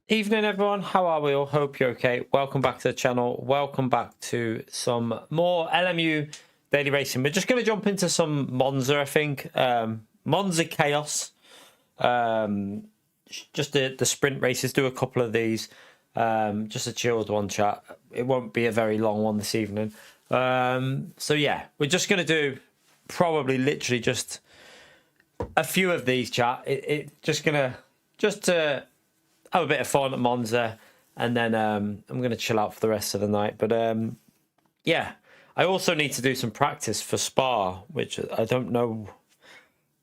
Evening everyone, how are we all? Hope you're okay. Welcome back to the channel. Welcome back to some more LMU daily racing. We're just going to jump into some Monza, I think. Monza Chaos. Just the sprint races, do a couple of these. Just a chilled one, chat. It won't be a very long one this evening. So yeah, we're just going to do probably literally just a few of these, chat. Just to have a bit of fun at Monza, and then I'm going to chill out for the rest of the night. But yeah, I also need to do some practice for Spa, which I don't know.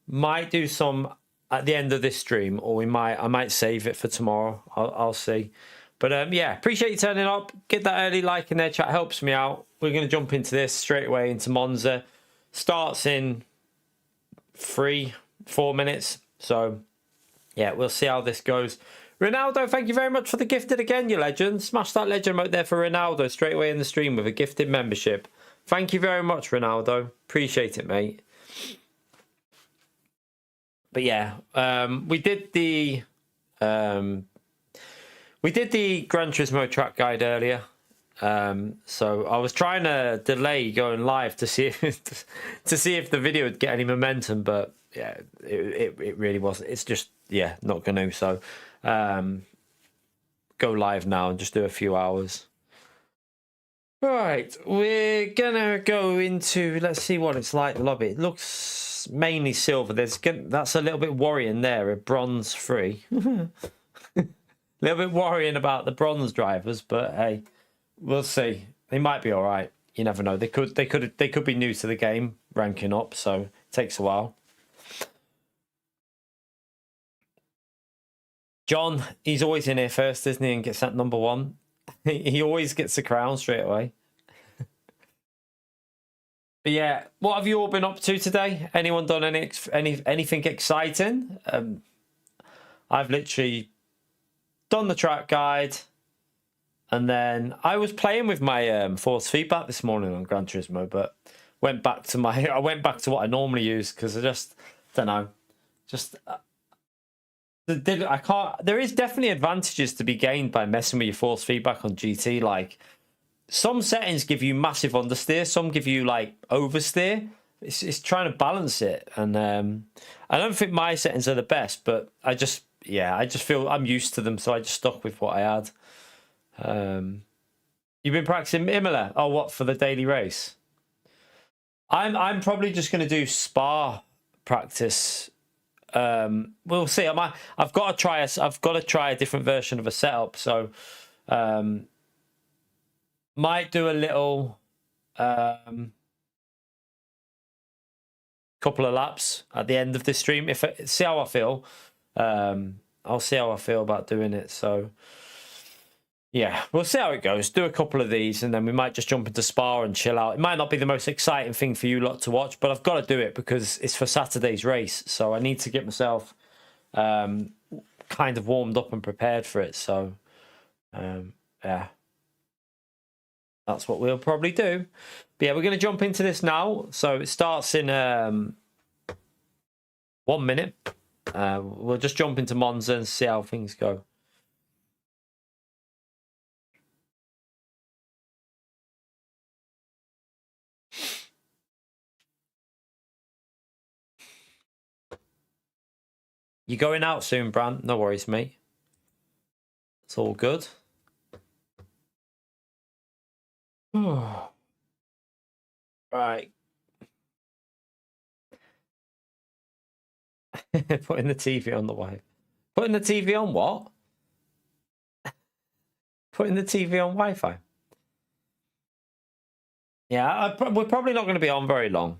Might do some at the end of this stream, or I might save it for tomorrow. I'll see. But yeah, appreciate you turning up. Get that early like in there, chat. Helps me out. We're going to jump into this straight away into Monza. Starts in 3-4 minutes. So yeah, we'll see how this goes. Ronaldo, thank you very much for the gifted again, you legend. Smash that legend out there for Ronaldo straight away in the stream with a gifted membership. Thank you very much, Ronaldo. Appreciate it, mate. But yeah, we did the Gran Turismo track guide earlier. So I was trying to delay going live to see if the video would get any momentum, but yeah, it really wasn't. It's just not going to. So go live now and just do a few hours. Right, we're gonna go into, let's see what it's like, the lobby. It looks mainly silver. That's a little bit worrying there, a bronze free. A little bit worrying about the bronze drivers, but hey, we'll see. They might be all right. You never know. They could be new to the game, ranking up, so it takes a while. John, he's always in here first, isn't he? And gets that number one. He always gets the crown straight away. But yeah, what have you all been up to today? Anyone done anything exciting? I've literally done the track guide, and then I was playing with my force feedback this morning on Gran Turismo, but went back to what I normally use because I just don't know, I can't. There is definitely advantages to be gained by messing with your force feedback on GT. Like some settings give you massive understeer, some give you like oversteer. It's trying to balance it, and I don't think my settings are the best, but I just feel I'm used to them, so I just stuck with what I had. You've been practicing Imola? Oh, what, for the daily race? I'm probably just going to do Spa practice. We'll see. I've got to try a different version of a setup, so might do a little couple of laps at the end of this stream. See how I feel. I'll see how I feel about doing it. So yeah, we'll see how it goes. Do a couple of these, and then we might just jump into Spa and chill out. It might not be the most exciting thing for you lot to watch, but I've got to do it because it's for Saturday's race. So I need to get myself kind of warmed up and prepared for it. So yeah, that's what we'll probably do. But yeah, we're going to jump into this now. So it starts in 1 minute. We'll just jump into Monza and see how things go. You going out soon, Bran? No worries, mate. It's all good. Right. Putting the TV on the Wi-Fi. Putting the TV on what? Putting the TV on Wi-Fi. Yeah, we're probably not going to be on very long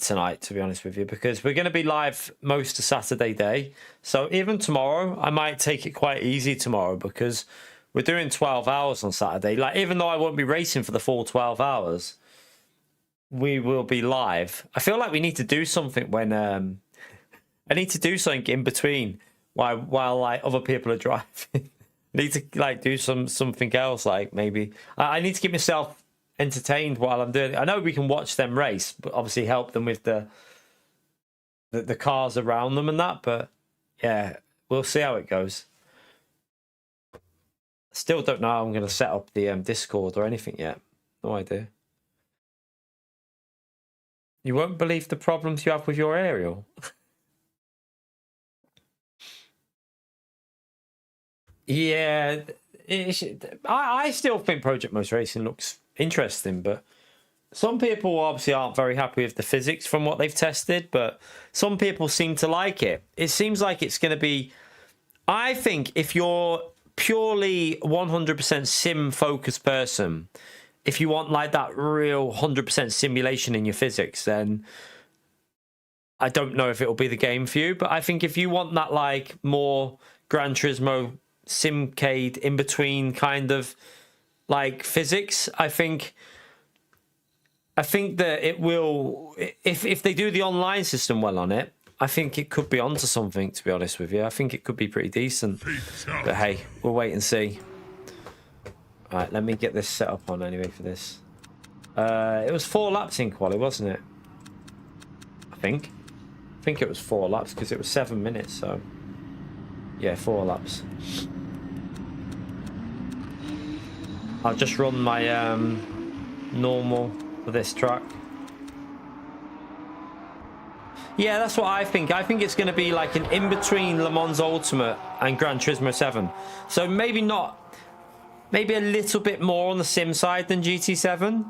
tonight, to be honest with you, because we're going to be live most of Saturday day. So even tomorrow, I might take it quite easy tomorrow because we're doing 12 hours on Saturday. Like, even though I won't be racing for the full 12 hours, we will be live. I feel like we need to do something when I need to do something in between while like other people are driving. I need to like do something else, like maybe I need to keep myself entertained while I'm doing it. I know we can watch them race, but obviously help them with the cars around them and that. But yeah, we'll see how it goes. Still don't know how I'm going to set up the Discord or anything yet. No idea. You won't believe the problems you have with your aerial. Yeah, I still think Project Motor Racing looks interesting, but some people obviously aren't very happy with the physics from what they've tested, but some people seem to like it. It seems like it's going to be... I think if you're purely 100% sim-focused person, if you want like that real 100% simulation in your physics, then I don't know if it'll be the game for you. But I think if you want that like more Gran Turismo simcade in between kind of like physics, I think that it will, if they do the online system well on it, I think it could be onto something, to be honest with you. I think it could be pretty decent. But hey, we'll wait and see. All right, let me get this set up on anyway for this. It was 4 laps in quali, wasn't it? I think it was 4 laps because it was 7 minutes, so yeah, 4 laps. I'll just run my normal for this track. Yeah, that's what I think. I think it's going to be like an in-between Le Mans Ultimate and Gran Turismo 7. So maybe a little bit more on the sim side than GT7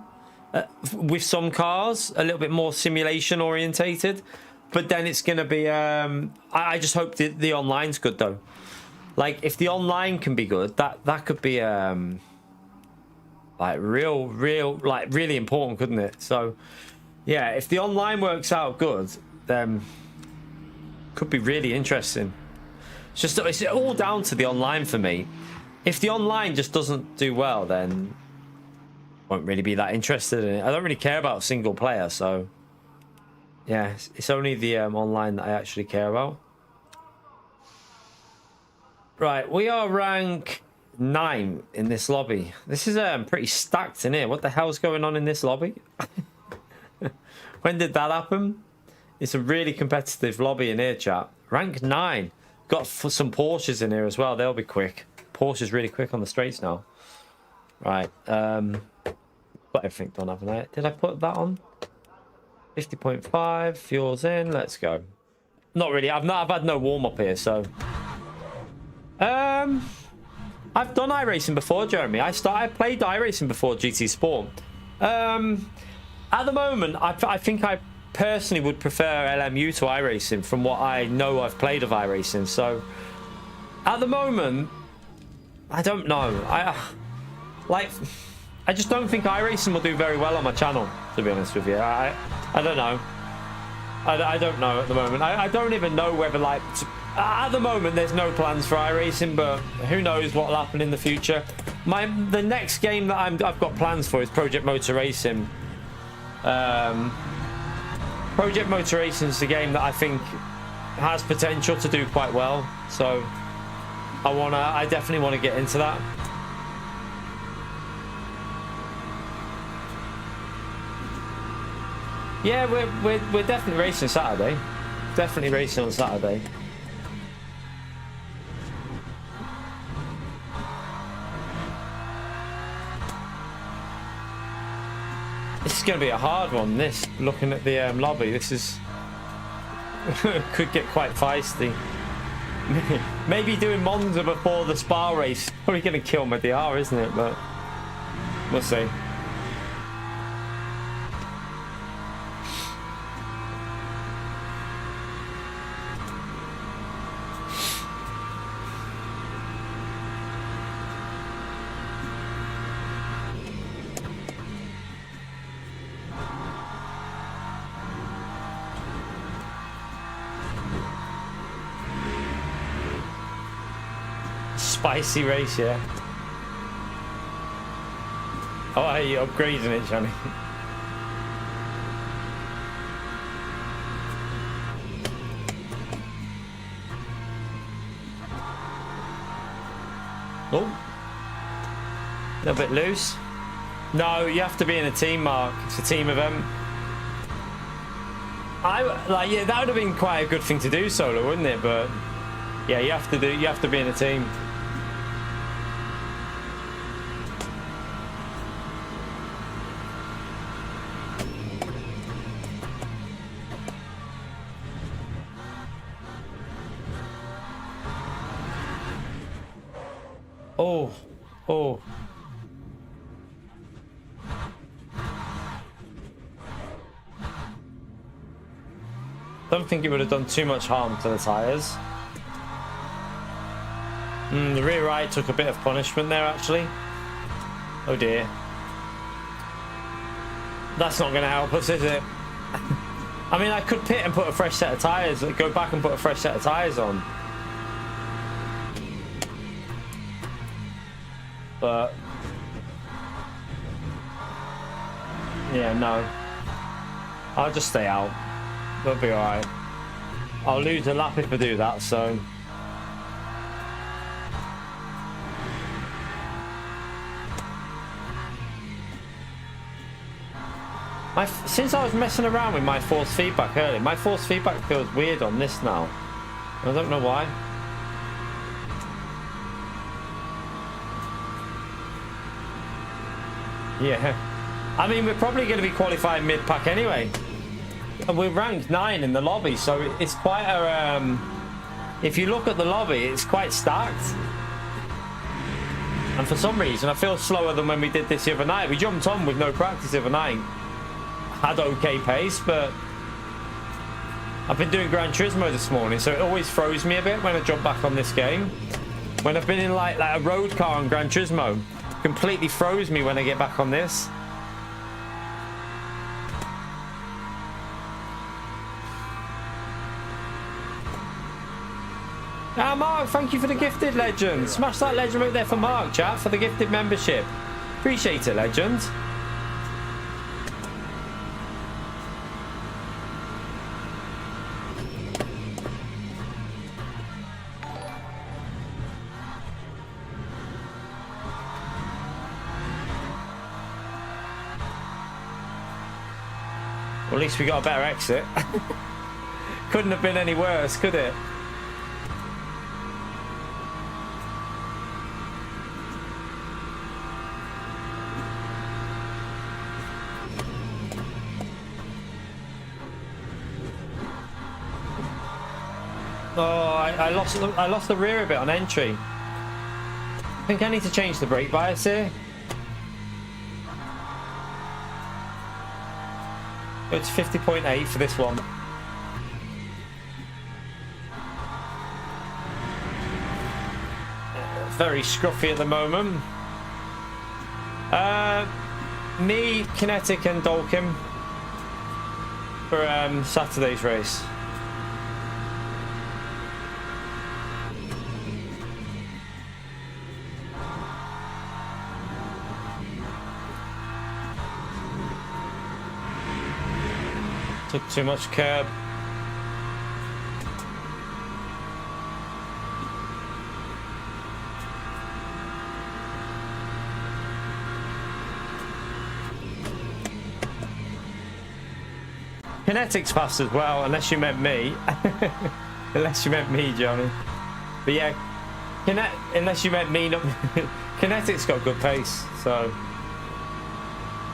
with some cars, a little bit more simulation orientated. But then it's going to be... I just hope the online's good, though. Like, if the online can be good, that could be... like really important, couldn't it? So yeah, if the online works out good, then could be really interesting. It's all down to the online for me. If the online just doesn't do well, then won't really be that interested in it. I don't really care about single player, so yeah, it's only the online that I actually care about. Right, we are rank 9 in this lobby. This is pretty stacked in here. What the hell's going on in this lobby? When did that happen? It's a really competitive lobby in here, chat. Rank 9. Got some Porsches in here as well. They'll be quick. Porsche's really quick on the straights now. Right. Got everything done, haven't I? Did I put that on? 50.5. Fuel's in. Let's go. Not really. I've had no warm up here, so. I've done iRacing before, Jeremy. I played iRacing before GT Sport. At the moment, I think I personally would prefer LMU to iRacing from what I know I've played of iRacing. So, at the moment, I don't know. I just don't think iRacing will do very well on my channel, to be honest with you. I don't know. I don't know at the moment. I don't even know whether like... At the moment, there's no plans for iRacing, but who knows what will happen in the future. The next game that I've got plans for is Project Motor Racing. Project Motor Racing is the game that I think has potential to do quite well. So I definitely want to get into that. Yeah, we're definitely racing Saturday. Definitely racing on Saturday. This is going to be a hard one, this. Looking at the lobby, this is... could get quite feisty. Maybe doing Monza before the Spa race. Probably going to kill my DR, isn't it? But we'll see. Spicy race, yeah. Oh, are you upgrading it, Johnny? Oh, a little bit loose. No, you have to be in a team, Mark. It's a team event. Yeah, that would have been quite a good thing to do solo, wouldn't it? But yeah, you have to be in a team. Oh, oh. Don't think it would have done too much harm to the tyres. The rear right took a bit of punishment there, actually. Oh dear. That's not going to help us, is it? I mean, I could pit and put a fresh set of tyres, go back and put a fresh set of tyres on. But yeah, no. I'll just stay out. We'll be alright. I'll lose a lap if I do that, so. Since I was messing around with my force feedback earlier, my force feedback feels weird on this now. I don't know why. Yeah. I mean, we're probably going to be qualifying mid-pack anyway. And we're ranked 9 in the lobby, so it's quite a... if you look at the lobby, it's quite stacked. And for some reason, I feel slower than when we did this the other night. We jumped on with no practice the other night. Had okay pace, but I've been doing Gran Turismo this morning, so it always throws me a bit when I jump back on this game. When I've been in like a road car on Gran Turismo, completely throws me when I get back on this. Ah, Mark, thank you for the gifted, legend. Smash that legend right there for Mark, chat, for the gifted membership. Appreciate it, legend. Well, at least we got a better exit. Couldn't have been any worse, could it? Oh, I lost the rear a bit on entry. I think I need to change the brake bias here. It's 50.8 for this one. Very scruffy at the moment. Me, Kinetic and Dolkin for Saturday's race. Took too much curb. Kinetic's fast as well, unless you meant me. Unless you meant me, Johnny. But yeah, unless you meant me, not Kinetic's got good pace, so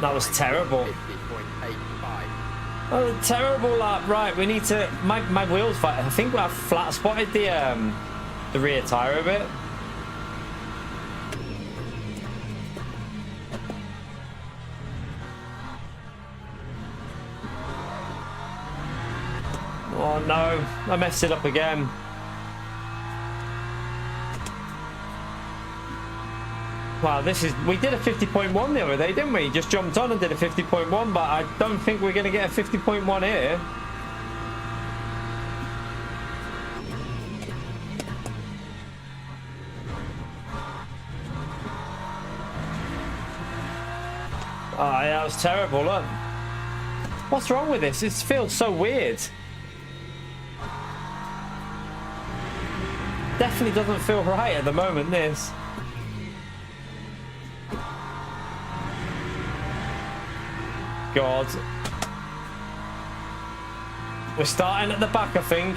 that was terrible. 50.85. Oh, terrible lap. Right, we need to... My wheels... I think I've flat spotted the rear tyre a bit. Oh no, I messed it up again. Wow, we did a 50.1 the other day, didn't we? Just jumped on and did a 50.1, but I don't think we're going to get a 50.1 here. Oh, yeah, that was terrible, look. What's wrong with this? It feels so weird. Definitely doesn't feel right at the moment, this. God. We're starting at the back, I think.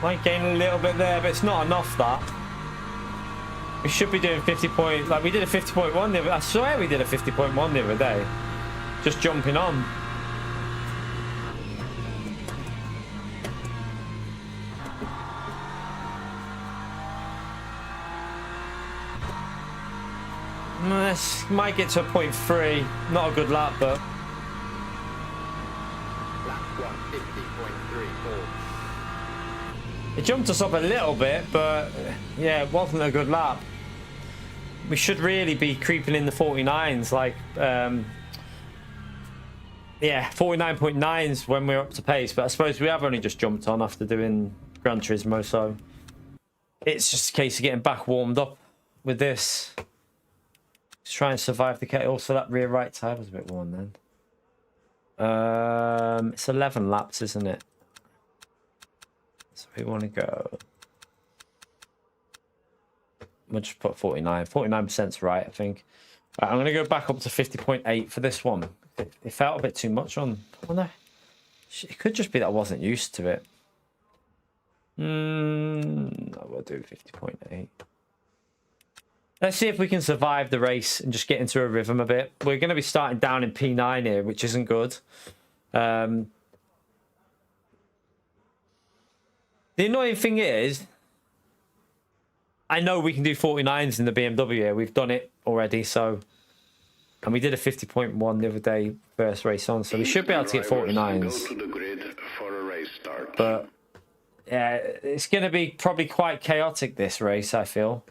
Might gain a little bit there, but it's not enough, that. We should be doing 50 point, like we did a 50.1 the other, I swear we did a 50.1 the other day. Just jumping on. This might get to a 0.3. Not a good lap, but... Lap 150.34. It jumped us up a little bit, but yeah, it wasn't a good lap. We should really be creeping in the 49s, like, yeah, 49.9s when we're up to pace, but I suppose we have only just jumped on after doing Gran Turismo, so it's just a case of getting back warmed up with this. Just try and survive the chaos. Also, that rear right tyre was a bit worn then. It's 11 laps, isn't it? So we want to go... We'll just put 49. 49%'s right, I think. Right, I'm going to go back up to 50.8 for this one. It felt a bit too much on... I wonder... It could just be that I wasn't used to it. No, we'll do 50.8. Let's see if we can survive the race and just get into a rhythm a bit. We're going to be starting down in P9 here, which isn't good. The annoying thing is, I know we can do 49s in the BMW here. We've done it already, so... And we did a 50.1 the other day, first race on, so we should be able to get 49s. But, yeah, it's going to be probably quite chaotic, this race, I feel.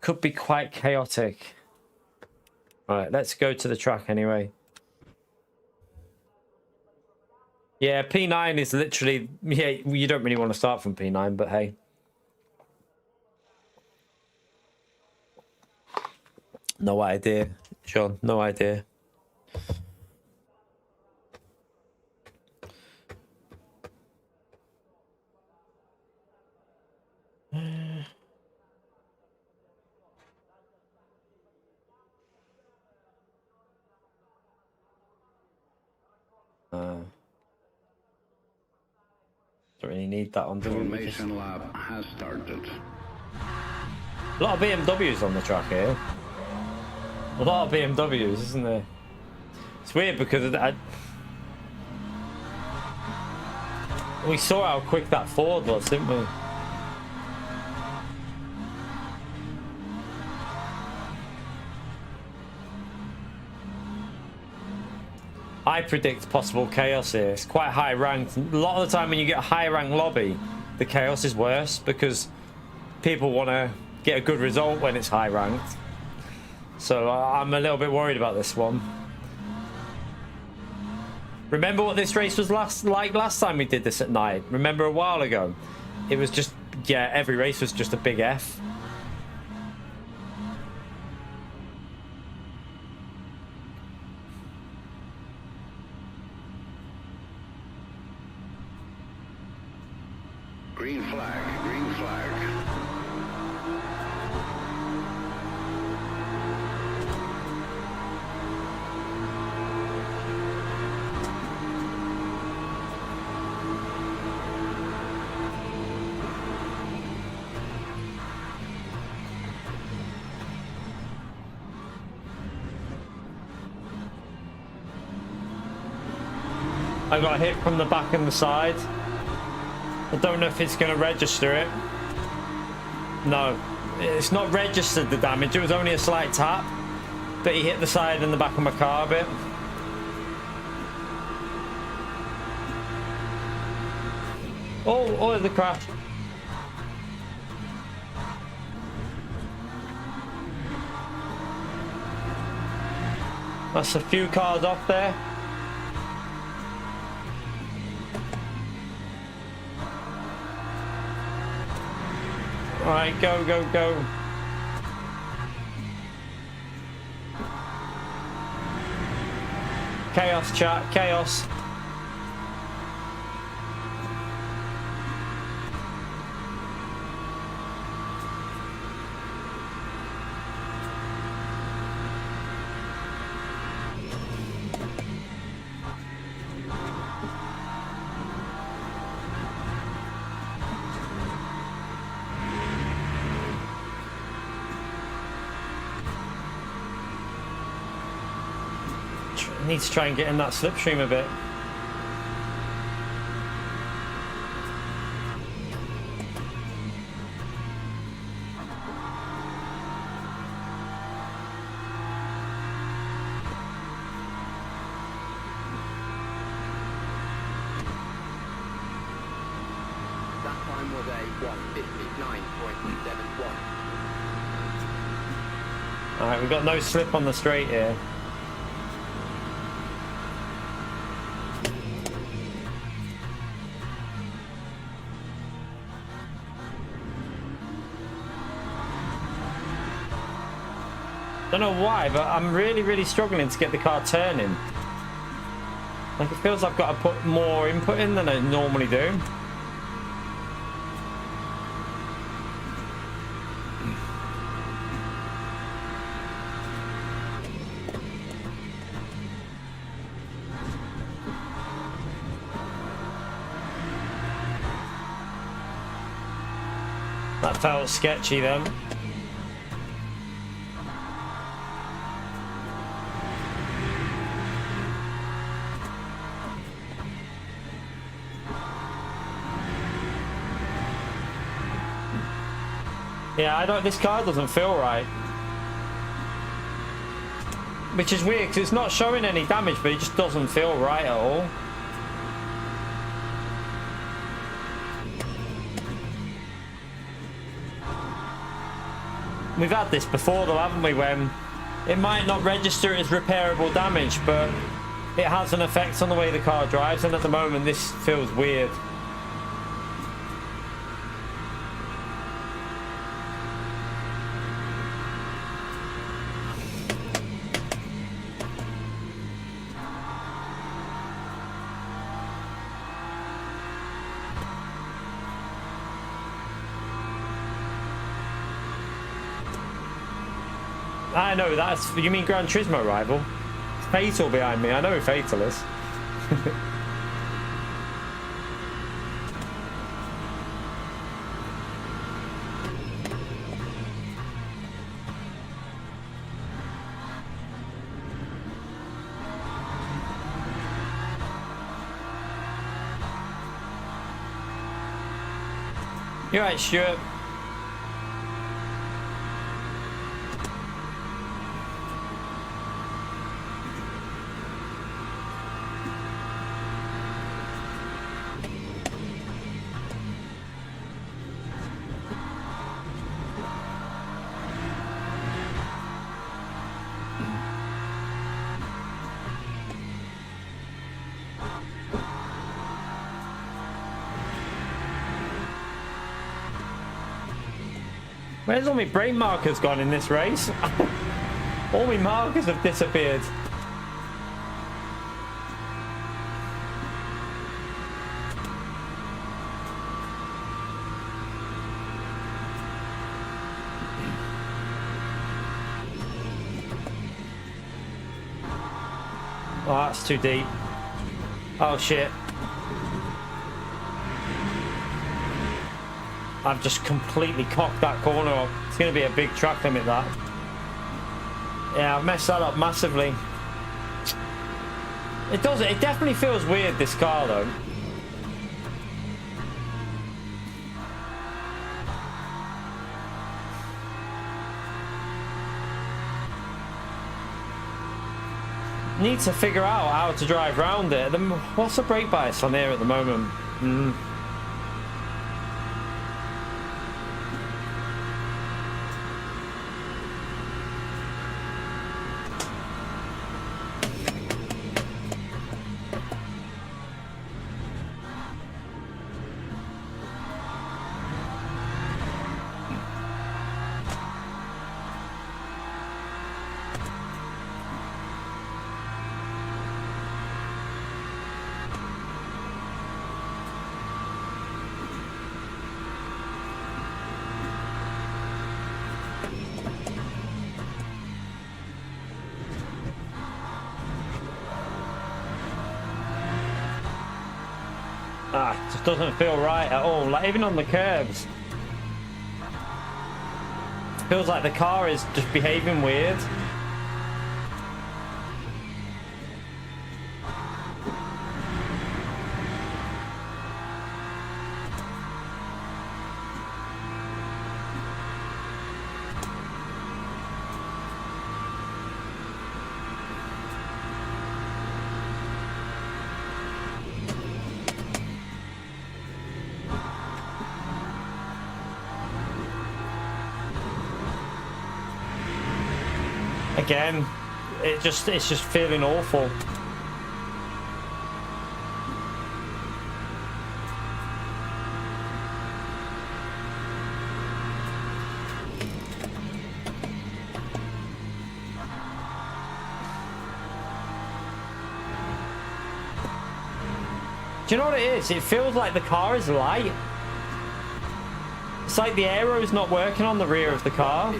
Could be quite chaotic. Alright, let's go to the track anyway. Yeah, P9 is literally... Yeah, you don't really want to start from P9, but hey. No idea, Sean. No idea. Don't really need that on. Formation lap has started. A lot of BMWs on the track here. A lot of BMWs, isn't there? It's weird because we saw how quick that Ford was, didn't we? I predict possible chaos here. It's quite high ranked. A lot of the time when you get a high ranked lobby, the chaos is worse because people want to get a good result when it's high ranked. So I'm a little bit worried about this one. Remember what this race was like last time we did this at night? Remember a while ago? It was just, yeah, every race was just a big F. Green flag, green flag. I got hit from the back and the side. I don't know if it's going to register it. No, it's not registered the damage. It was only a slight tap, but he hit the side and the back of my car a bit. Oh, the crash. That's a few cars off there. All right, go, go, go. Chaos, chat, chaos. need to try and get in that slipstream a bit. Was a 1:59.71. Alright, we've got no slip on the straight here. Don't know why, but I'm really struggling to get the car turning. Like, it feels I've got to put more input in than I normally do. That felt sketchy then. Yeah, this car doesn't feel right. Which is weird, because it's not showing any damage, but it just doesn't feel right at all. We've had this before though, haven't we, when it might not register as repairable damage, but it has an effect on the way the car drives, and at the moment this feels weird. I know, that's... You mean Gran Turismo rival? Fatal behind me. I know who Fatal is. You're right, Stuart. Where's all my brake markers gone in this race? All my markers have disappeared. Oh, that's too deep. Oh shit. I've just completely cocked that corner up. It's going to be a big track limit, that. Yeah, I've messed that up massively. It does. It definitely feels weird, this car, though. Need to figure out how to drive around it. What's the brake bias on here at the moment? It just doesn't feel right at all. Like, even on the curves, it feels like the car is just behaving weird. Again, it's just feeling awful. Do you know what it is? It feels like the car is light. It's like the aero's not working on the rear of the car. 50.84.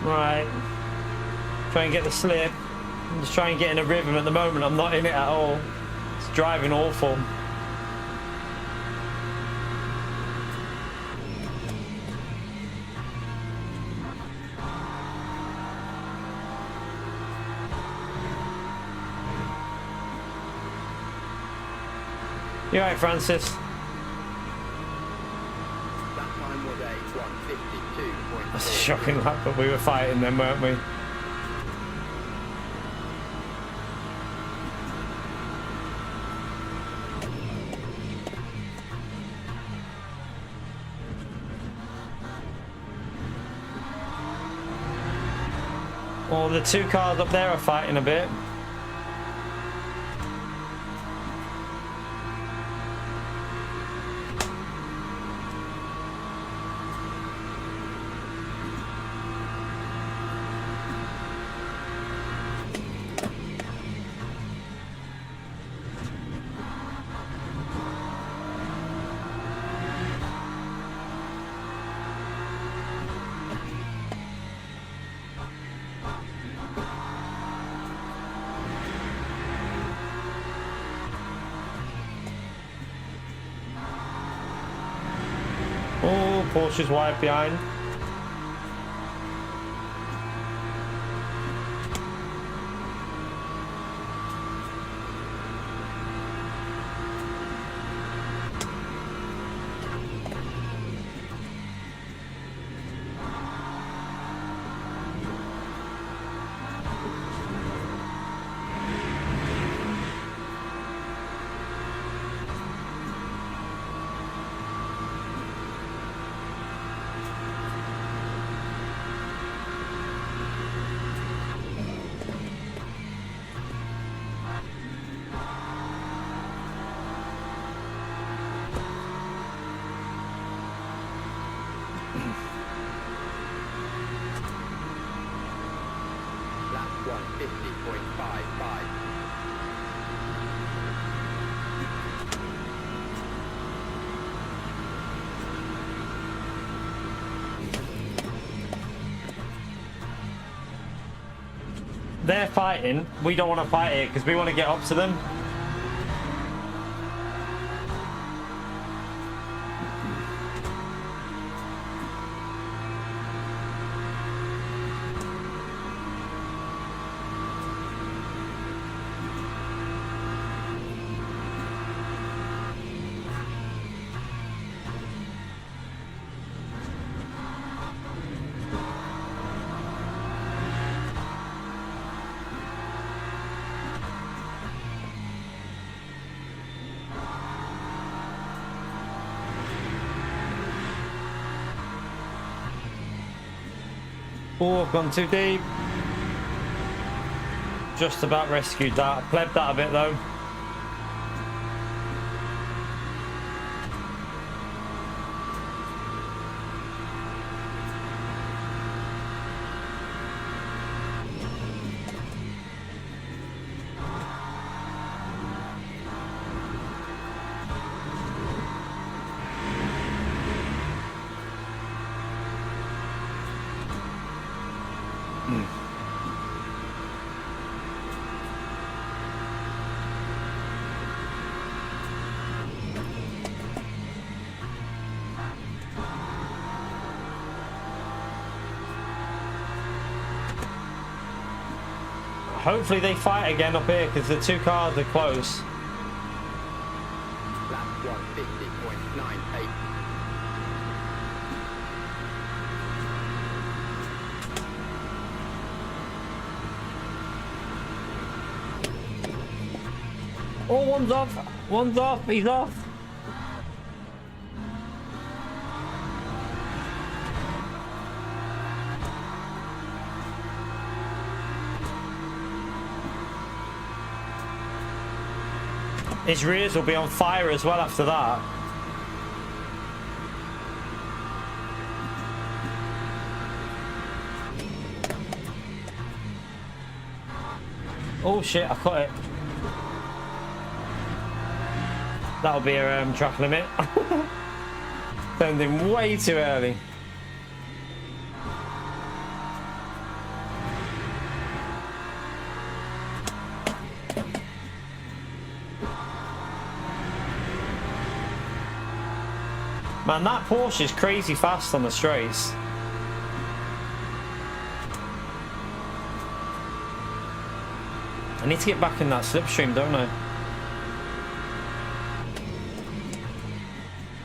Right. Try and get the slip. I'm just trying to get in a rhythm at the moment. I'm not in it at all. It's driving awful. You alright, Francis? That time was a 1:52.4. That's a shocking lap, but we were fighting then, weren't we? Well, the two cars up there are fighting a bit. Oh, Porsche's wide behind. Lap 1:50.55. They're fighting. We don't want to fight it because we want to get up to them. Oh, I've gone too deep. Just about rescued that. Pleb that a bit though. Hopefully they fight again up here because the two cars are close. Lap 150.98. Oh, one's off. One's off. He's off. His rears will be on fire as well after that. Oh shit, I caught it. That'll be a track limit. Turned him way too early. Man, that Porsche is crazy fast on the straights. I need to get back in that slipstream, don't I?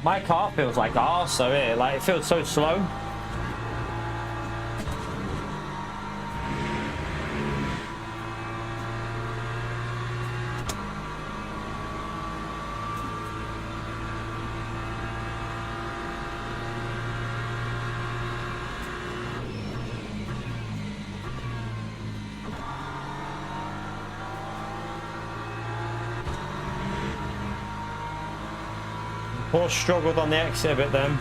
My car feels like arse here, like it feels so slow. Porsche struggled on the exit a bit then.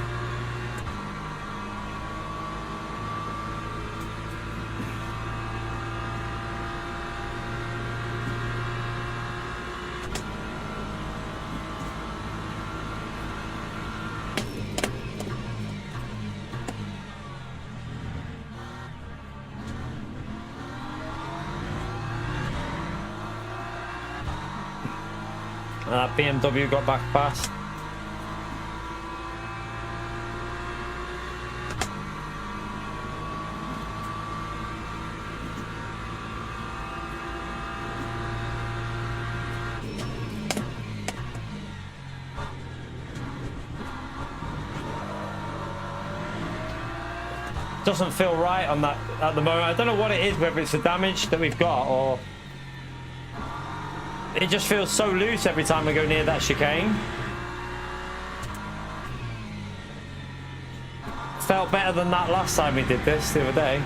And that BMW got back past. Doesn't feel right on that at the moment. I don't know what it is, whether it's the damage that we've got or it just feels so loose every time we go near that chicane. Felt better than that last time we did this the other day.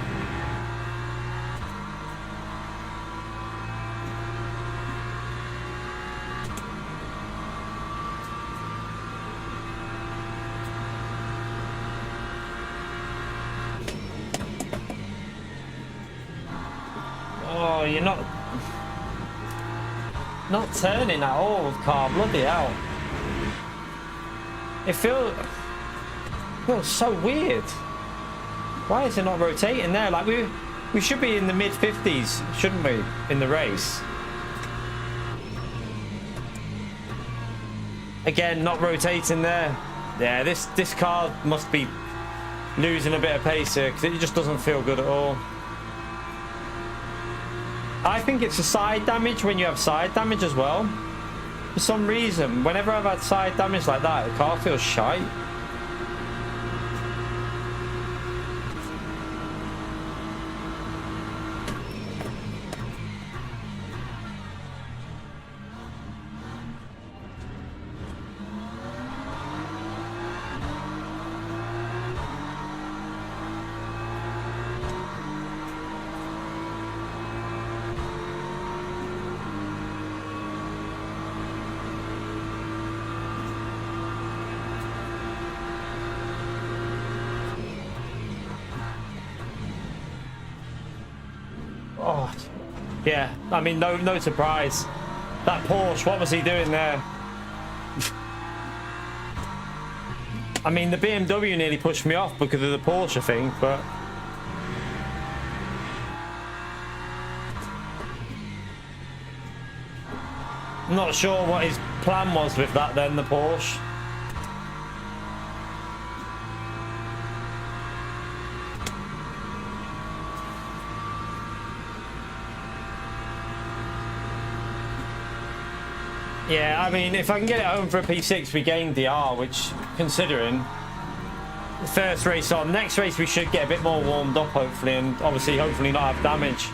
Oh, you're not turning at all, car. Bloody hell! It feels so weird. Why is it not rotating there? Like we should be in the mid 50s, shouldn't we, in the race? Again, not rotating there. Yeah, this car must be losing a bit of pace here because it just doesn't feel good at all. I think it's a side damage when you have side damage as well. For some reason, whenever I've had side damage like that, the car feels shite. Oh, yeah. I mean, no surprise. That Porsche, what was he doing there? I mean, the BMW nearly pushed me off because of the Porsche thing, but... I'm not sure what his plan was with that then, the Porsche. Yeah, I mean, if I can get it home for a P6, we gain DR, which, considering the first race on, next race we should get a bit more warmed up, hopefully, and obviously, hopefully not have damage.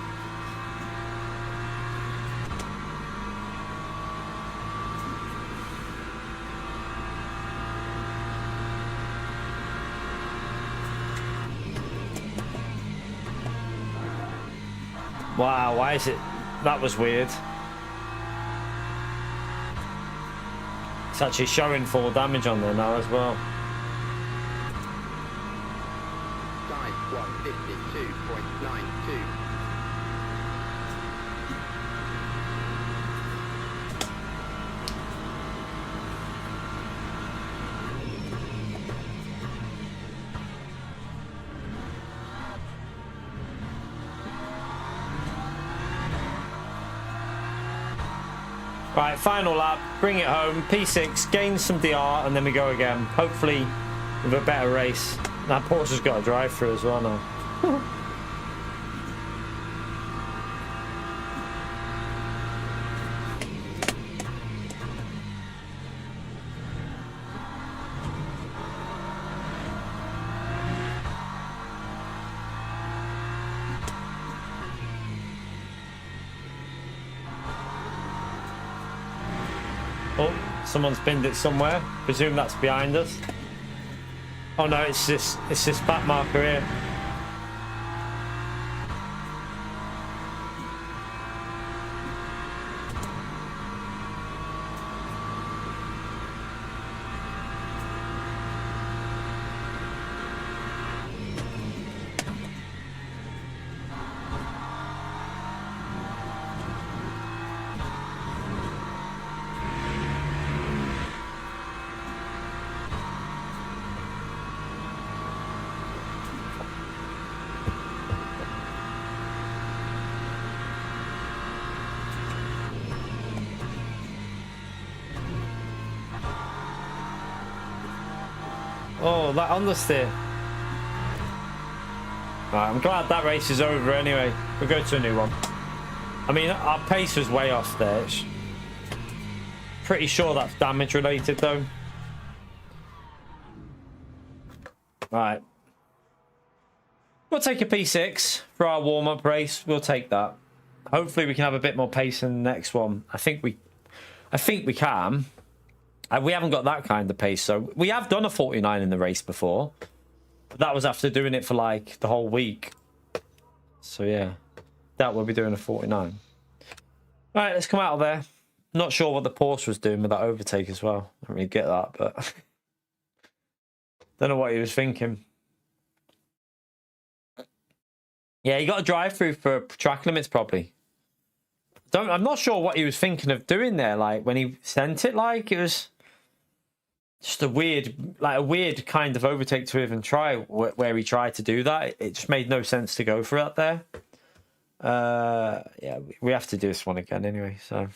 Wow, why is it? That was weird. It's actually showing full damage on there now as well. Side 152.92. Right, final lap, bring it home, P6, gain some DR, and then we go again. Hopefully with a better race. That Porsche's got a drive-through as well now. Oh, someone's pinned it somewhere. Presume that's behind us. Oh no, it's this back marker here. Oh, that understeer. Right, I'm glad that race is over anyway. We'll go to a new one. I mean, our pace was way off there. Pretty sure that's damage related though. Right. We'll take a P6 for our warm-up race. We'll take that. Hopefully we can have a bit more pace in the next one. I think we can. We haven't got that kind of pace, so we have done a 49 in the race before, but that was after doing it for like the whole week. So yeah, that we'll be doing a 49. All right, let's come out of there. Not sure what the Porsche was doing with that overtake as well. I don't really get that, but don't know what he was thinking. Yeah, he got a drive-through for track limits probably. I'm not sure what he was thinking of doing there. Like when he sent it, like it was just a weird kind of overtake to even try where he tried to do that. It just made no sense to go for that there. Yeah, we have to do this one again anyway. So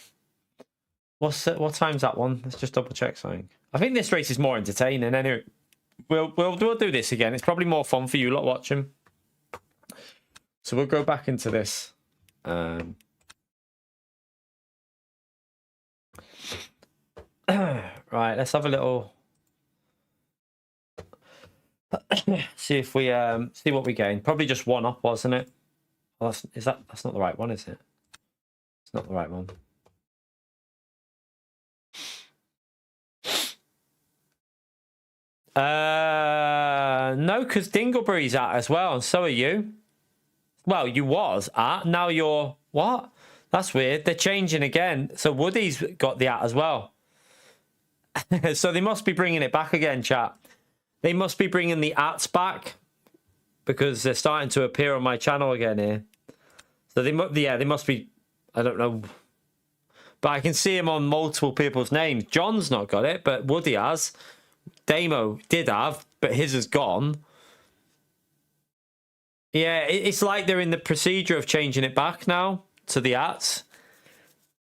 what time's that one? Let's just double check something. I think this race is more entertaining anyway. We'll do this again. It's probably more fun for you lot watching. So we'll go back into this. Right, let's have a little see if we see what we gain. Probably just one up, wasn't it? Oh, that's not the right one, is it? It's not the right one. No, because Dingleberry's at as well, and so are you. Well, you was at, now you're what? That's weird. They're changing again. So Woody's got the at as well. So they must be bringing it back again, chat. They must be bringing the ats back because they're starting to appear on my channel again here. So they must be, I don't know. But I can see him on multiple people's names. John's not got it, but Woody has. Damo did have, but his is gone. Yeah, it's like they're in the procedure of changing it back now to the ats.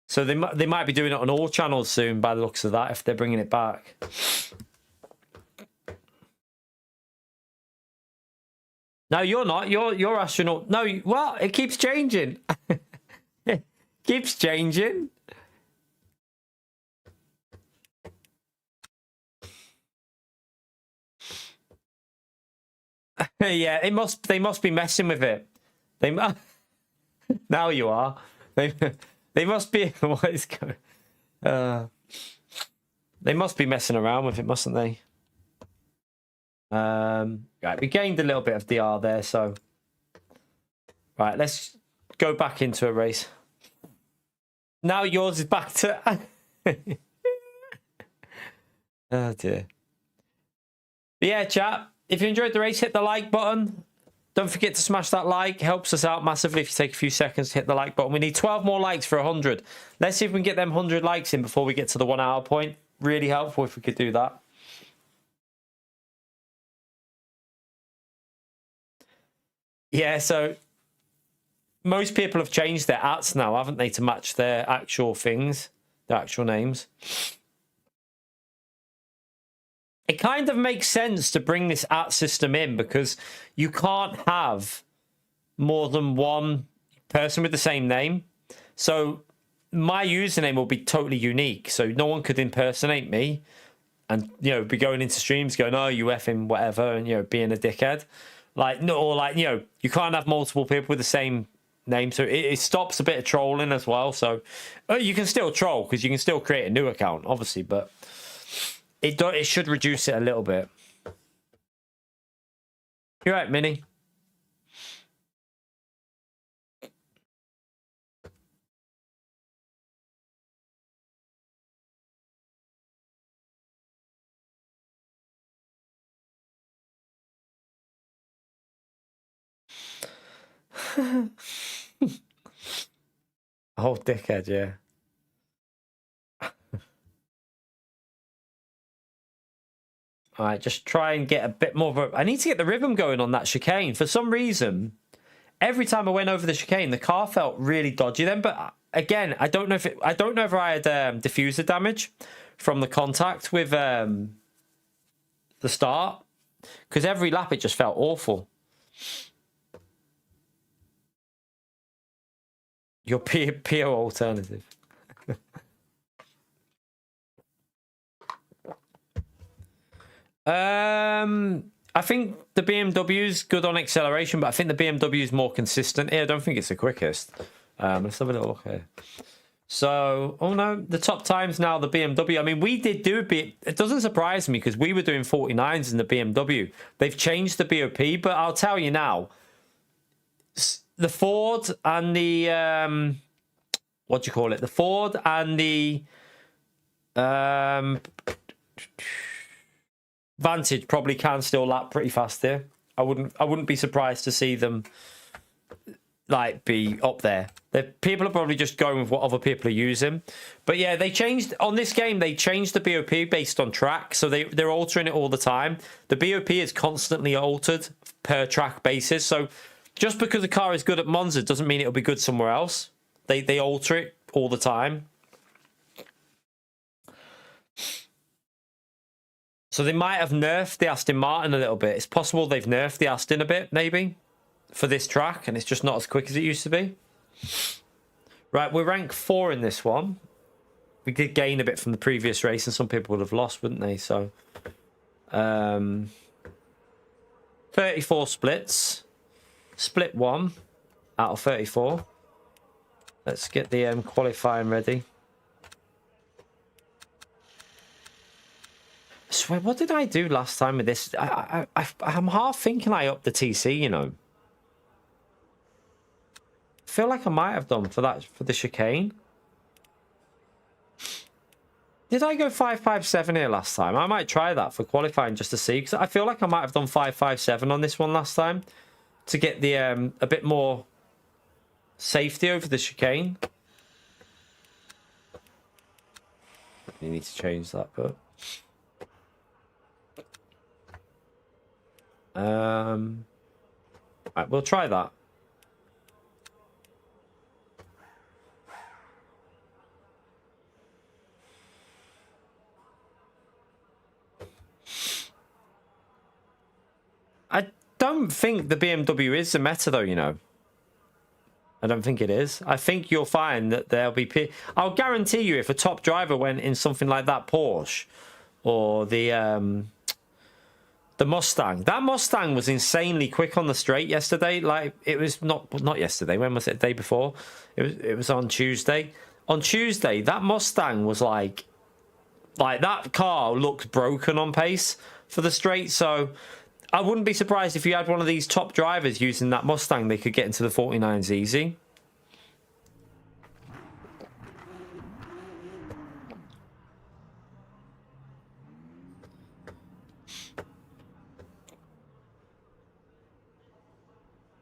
So they might be doing it on all channels soon by the looks of that if they're bringing it back. No, you're not. You're astronaut. No, well, it keeps changing. It keeps changing. Yeah, they must be messing with it. Now you are. They must be what is going. They must be messing around with it, mustn't they? Right, we gained a little bit of DR there, so right, let's go back into a race. Now yours is back to oh dear. But yeah, chat, if you enjoyed the race, hit the like button. Don't forget to smash that like. Helps us out massively if you take a few seconds to hit the like button. We need 12 more likes for 100. Let's see if we can get them 100 likes in before we get to the 1 hour point. Really helpful if we could do that. Yeah, so most people have changed their ats now, haven't they, to match their actual things, their actual names. It kind of makes sense to bring this at system in because you can't have more than one person with the same name. So my username will be totally unique. So no one could impersonate me and, you know, be going into streams going, oh, you effing whatever, and, you know, being a dickhead. Like, no, or like, you know, you can't have multiple people with the same name. So it stops a bit of trolling as well. So you can still troll because you can still create a new account, obviously, but it should reduce it a little bit. You're right, Minnie. Oh, dickhead, yeah. All right, just try and get a bit more of a... I need to get the rhythm going on that chicane. For some reason, every time I went over the chicane, the car felt really dodgy then. But again, I don't know if I had diffuser damage from the contact with the start, because every lap it just felt awful. Your PO alternative. I think the BMW is good on acceleration, but I think the BMW is more consistent here. I don't think it's the quickest. Let's have a little look here. So, oh no, the top times now, the BMW. I mean, we did do a bit. It doesn't surprise me because we were doing 49s in the BMW. They've changed the BOP, but I'll tell you now, the Ford and the what do you call it? The Ford and the Vantage probably can still lap pretty fast here. I wouldn't be surprised to see them like be up there. People are probably just going with what other people are using. But yeah, they changed on this game. They changed the BOP based on track, so they're altering it all the time. The BOP is constantly altered per track basis. So just because a car is good at Monza doesn't mean it'll be good somewhere else. They alter it all the time. So they might have nerfed the Aston Martin a little bit. It's possible they've nerfed the Aston a bit, maybe, for this track, and it's just not as quick as it used to be. Right, we're rank 4 in this one. We did gain a bit from the previous race, and some people would have lost, wouldn't they? So, 34 splits. Split 1 out of 34. Let's get the qualifying ready. I swear, what did I do last time with this? I'm half thinking I upped the TC, you know. I feel like I might have done for the chicane. Did I go 557 here last time? I might try that for qualifying just to see, because I feel like I might have done 557 on this one last time to get the a bit more safety over the chicane. You need to change that, but right, we'll try that. I don't think the BMW is the meta, though, you know. I don't think it is. I think you'll find that there'll be... I'll guarantee you if a top driver went in something like that Porsche or the Mustang. That Mustang was insanely quick on the straight yesterday. Like, it was not yesterday. When was it? The day before? It was on Tuesday. On Tuesday, that Mustang was like that car looked broken on pace for the straight, so... I wouldn't be surprised if you had one of these top drivers using that Mustang. They could get into the 49s easy.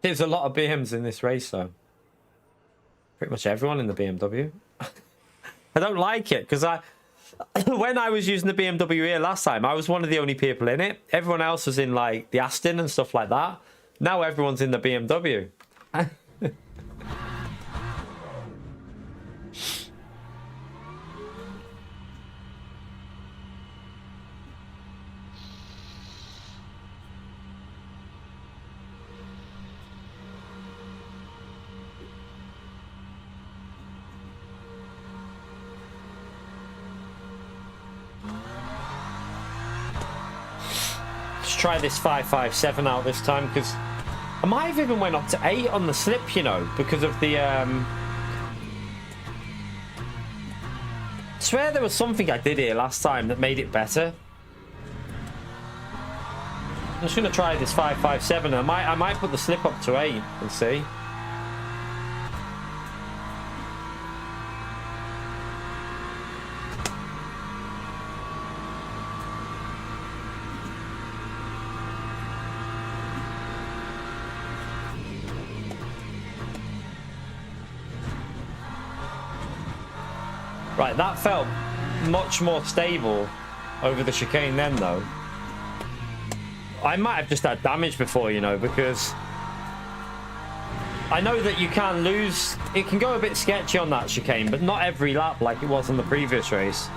There's a lot of BMs in this race, though. Pretty much everyone in the BMW. I don't like it because when I was using the BMW here last time, I was one of the only people in it. Everyone else was in like the Aston and stuff like that. Now everyone's in the BMW. Try this 557 out this time because I might have even went up to 8 on the slip, you know, because of the I swear there was something I did here last time that made it better. I'm just gonna try this 557. I might put the slip up to 8 and see. Right, that felt much more stable over the chicane then, though. I might have just had damage before, you know, because I know that you can lose. It can go a bit sketchy on that chicane, but not every lap like it was on the previous race.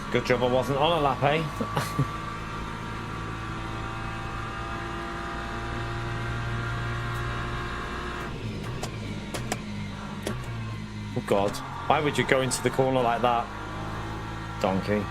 Good job I wasn't on a lap, eh? Oh God, why would you go into the corner like that? Donkey.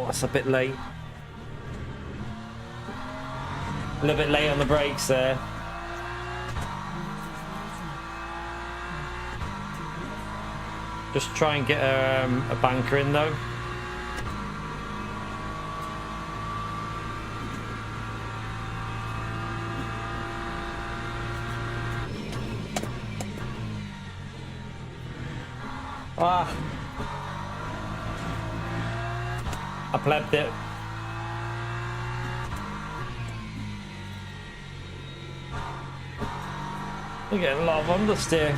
That's a bit late. A little bit late on the brakes there. Just try and get a banker in though. Ah. I plebbed it. We're getting a lot of understeer.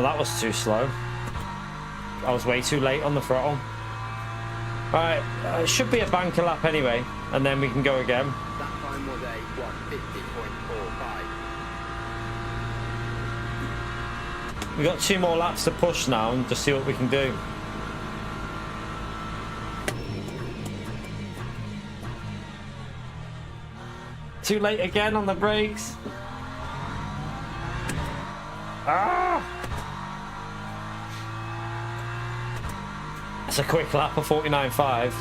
Well, that was too slow. I was way too late on the throttle. Alright, it should be a banker lap anyway, and then we can go again. That time was a 150.45. We've got 2 more laps to push now and just see what we can do. Too late again on the brakes. Ah! That's a quick lap of 49.5.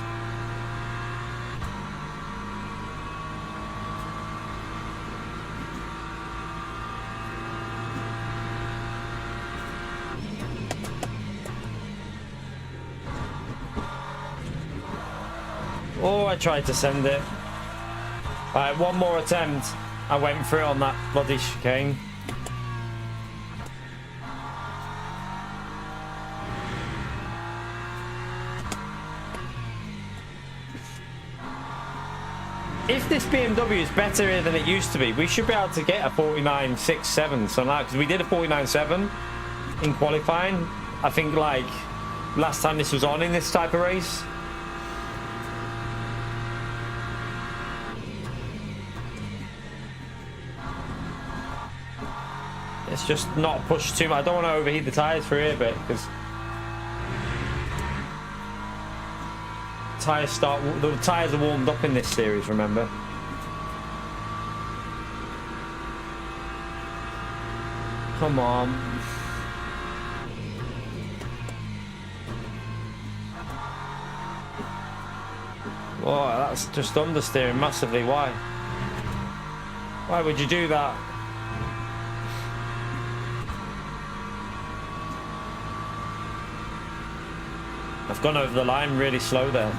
Oh, I tried to send it. Alright, one more attempt. I went through on that bloody chicane. If this BMW is better than it used to be, we should be able to get a 49.67, something like that, because we did a 49.7 in qualifying. I think, like, last time this was on in this type of race. It's just not pushed too much. I don't want to overheat the tyres for here, but because the tyres are warmed up in this series, remember? Come on. Whoa, that's just understeering massively. Why? Why would you do that? I've gone over the line really slow there.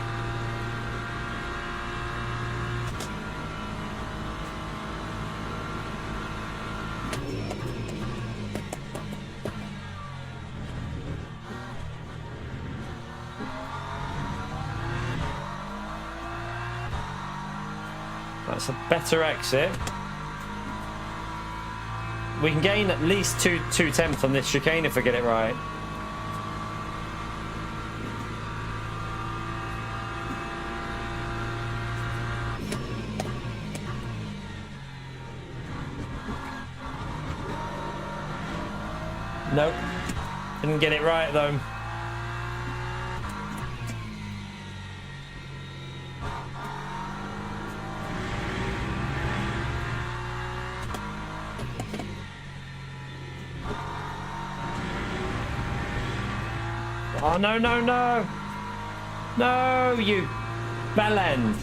That's a better exit. We can gain at least two tenths on this chicane if we get it right. Nope. Didn't get it right though. Oh no, no, no. No, you bellend.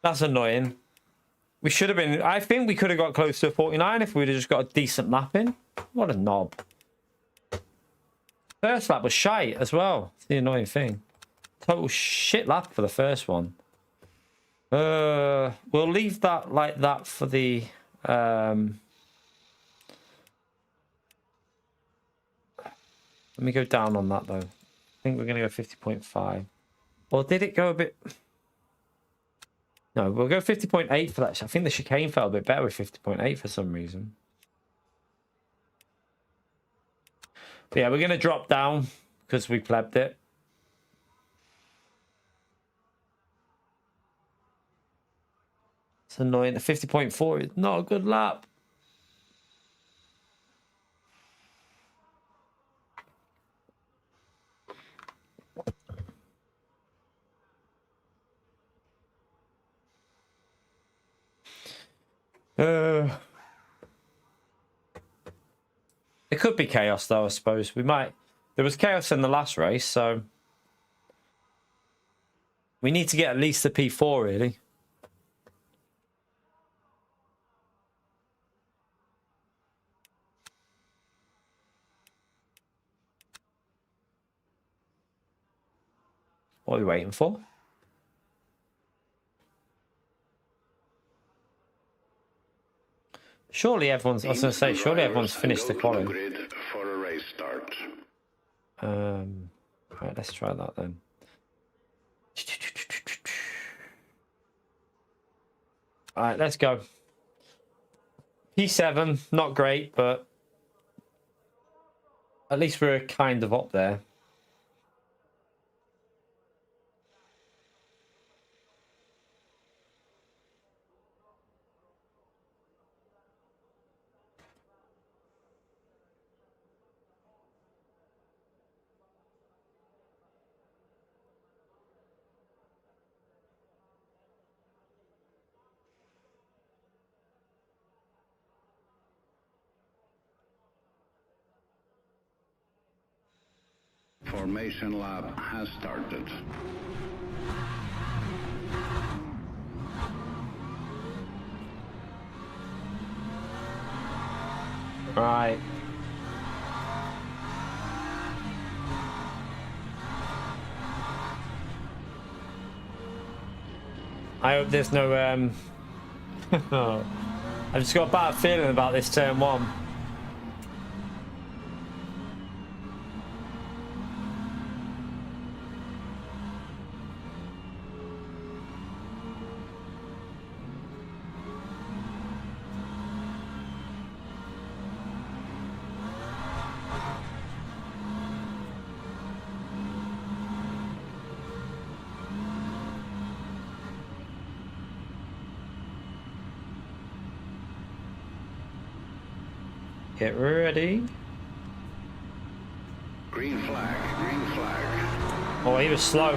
That's annoying. We should have been... I think we could have got close to a 49 if we'd have just got a decent lap in. What a knob. First lap was shite as well. It's the annoying thing. Total shit lap for the first one. We'll leave that like that for the... Let me go down on that though. I think we're going to go 50.5. Or did it go a bit... No, we'll go 50.8 for that. I think the chicane felt a bit better with 50.8 for some reason. But yeah, we're going to drop down because we plebbed it. It's annoying. The 50.4 is not a good lap. It could be chaos though, I suppose. We might... There was chaos in the last race, so... We need to get at least a P4, really. What are we waiting for? Surely everyone's... I was going to say, surely everyone's finished the quality. For a race start. Right, let's try that then. All right, let's go. P7, not great, but at least we're kind of up there. Formation lab has started. Right. I hope there's no I've just got a bad feeling about this turn 1. Get ready. Green flag, green flag. Oh, he was slow.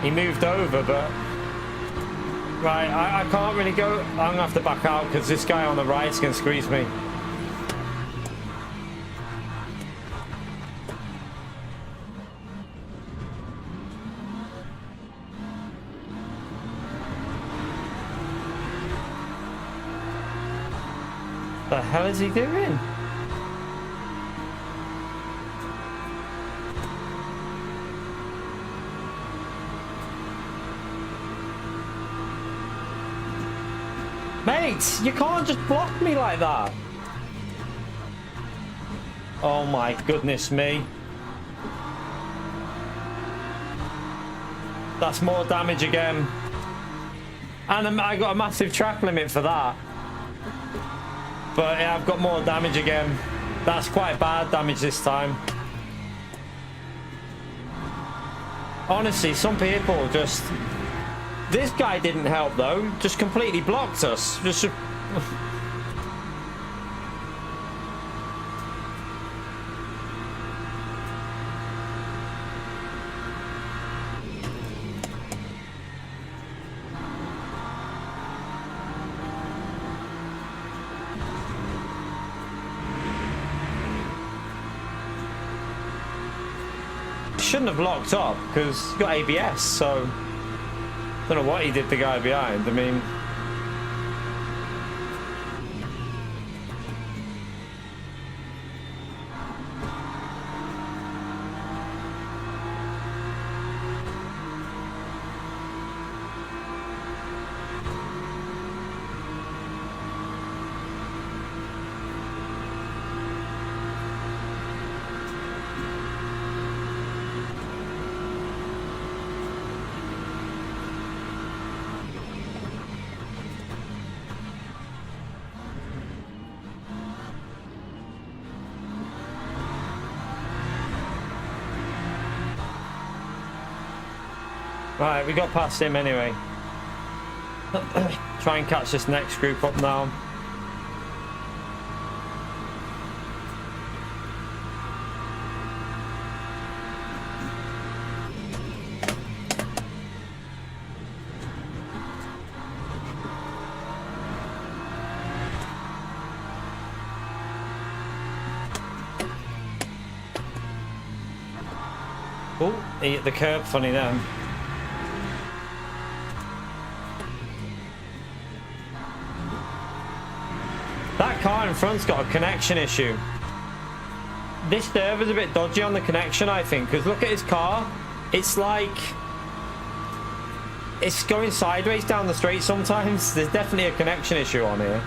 He moved over, but... Right, I can't really go... I'm going to have to back out because this guy on the right's going to squeeze me. The hell is he doing? Mate, you can't just block me like that. Oh my goodness me. That's more damage again. And I got a massive track limit for that. But yeah, I've got more damage again. That's quite bad damage this time. Honestly, some people just... This guy didn't help though. Just completely blocked us. Just... Shouldn't have locked up because he got ABS, so don't know what he did, the guy behind. I mean, right, we got past him anyway. Try and catch this next group up now. Oh, he hit the curb funny then. That car in front's got a connection issue. This server's a bit dodgy on the connection, I think, because look at his car. It's like... It's going sideways down the straight sometimes. There's definitely a connection issue on here.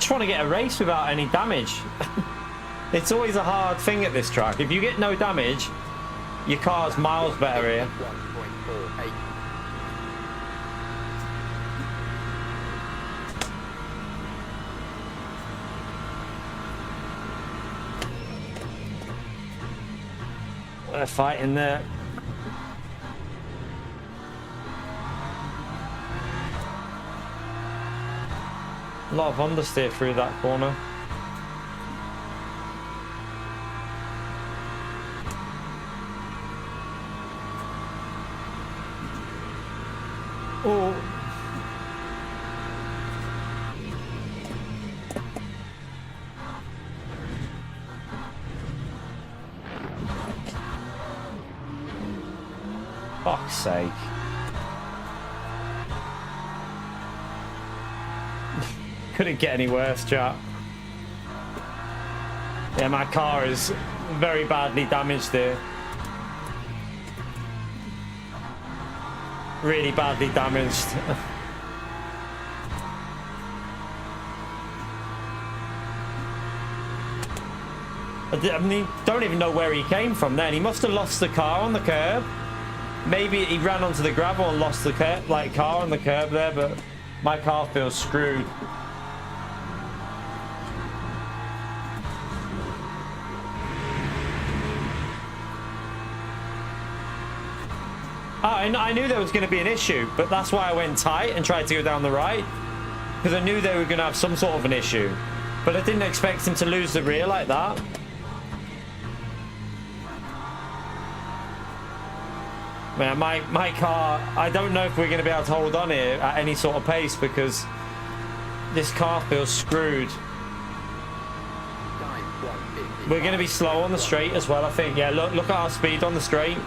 just want to get a race without any damage. It's always a hard thing at this track. If you get no damage, your car's miles better here. 1.48. They're fighting there. A lot of understeer through that corner. Oh. Fuck's sake. Couldn't get any worse, chat. Yeah, my car is very badly damaged here. Really badly damaged. I mean, don't even know where he came from then. He must have lost the car on the curb. Maybe he ran onto the gravel and lost the car on the curb there, but my car feels screwed. I knew there was going to be an issue, but that's why I went tight and tried to go down the right, because I knew they were going to have some sort of an issue, but I didn't expect him to lose the rear like that. Man, my car, I don't know if we're going to be able to hold on here at any sort of pace, because this car feels screwed. We're going to be slow on the straight as well, I think. Yeah, look at our speed on the straight.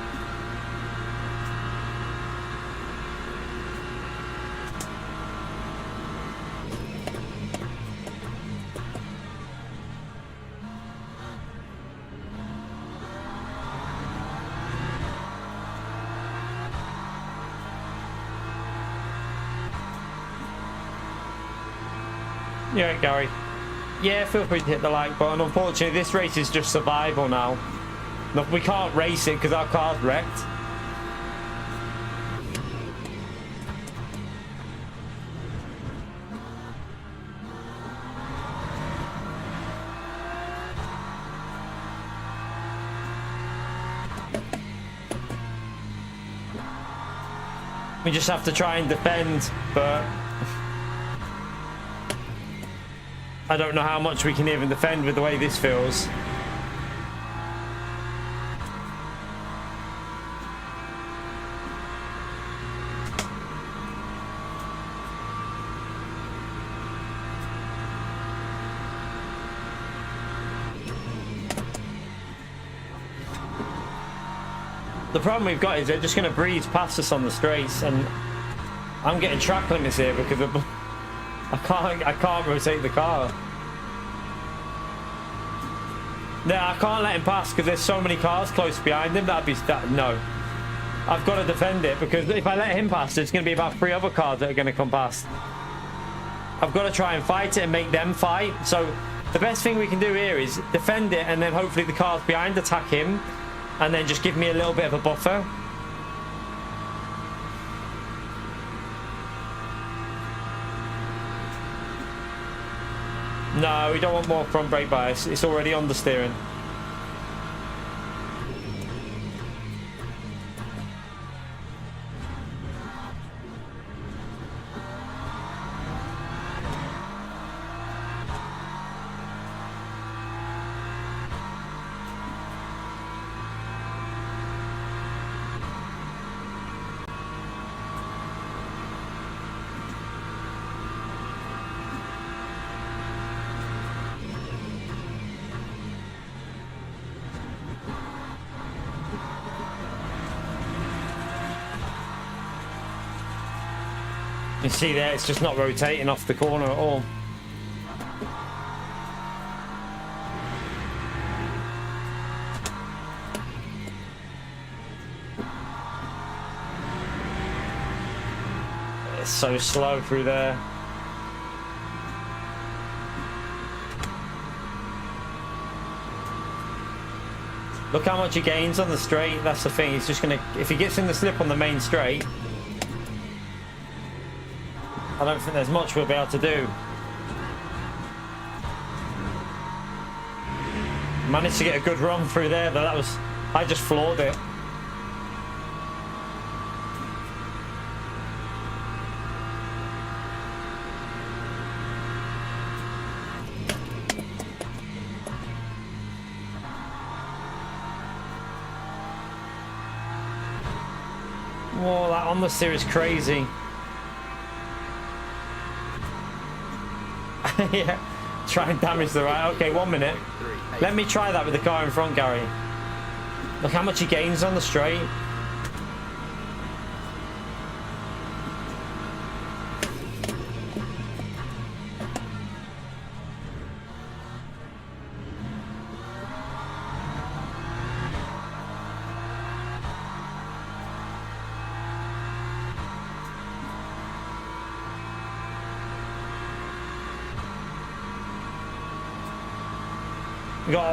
Yeah, Gary. Yeah, feel free to hit the like button. Unfortunately, this race is just survival now. Look, we can't race it because our car's wrecked. We just have to try and defend, but I don't know how much we can even defend with the way this feels. The problem we've got is they're just going to breeze past us on the straights, and I'm getting track limits here because of I can't rotate the car. No, I can't let him pass because there's so many cars close behind him. No. I've got to defend it, because if I let him pass, there's going to be about 3 other cars that are going to come past. I've got to try and fight it and make them fight. So the best thing we can do here is defend it, and then hopefully the cars behind attack him, and then just give me a little bit of a buffer. No, we don't want more front brake bias. It's already on the steering. You see there, it's just not rotating off the corner at all. It's so slow through there. Look how much he gains on the straight. That's the thing. He's just going to... If he gets in the slip on the main straight, I don't think there's much we'll be able to do. Managed to get a good run through there, but that was... I just floored it. Whoa, that on the steer is crazy. Yeah, try and damage the right. Okay, 1 minute. Let me try that with the car in front, Gary. Look how much he gains on the straight.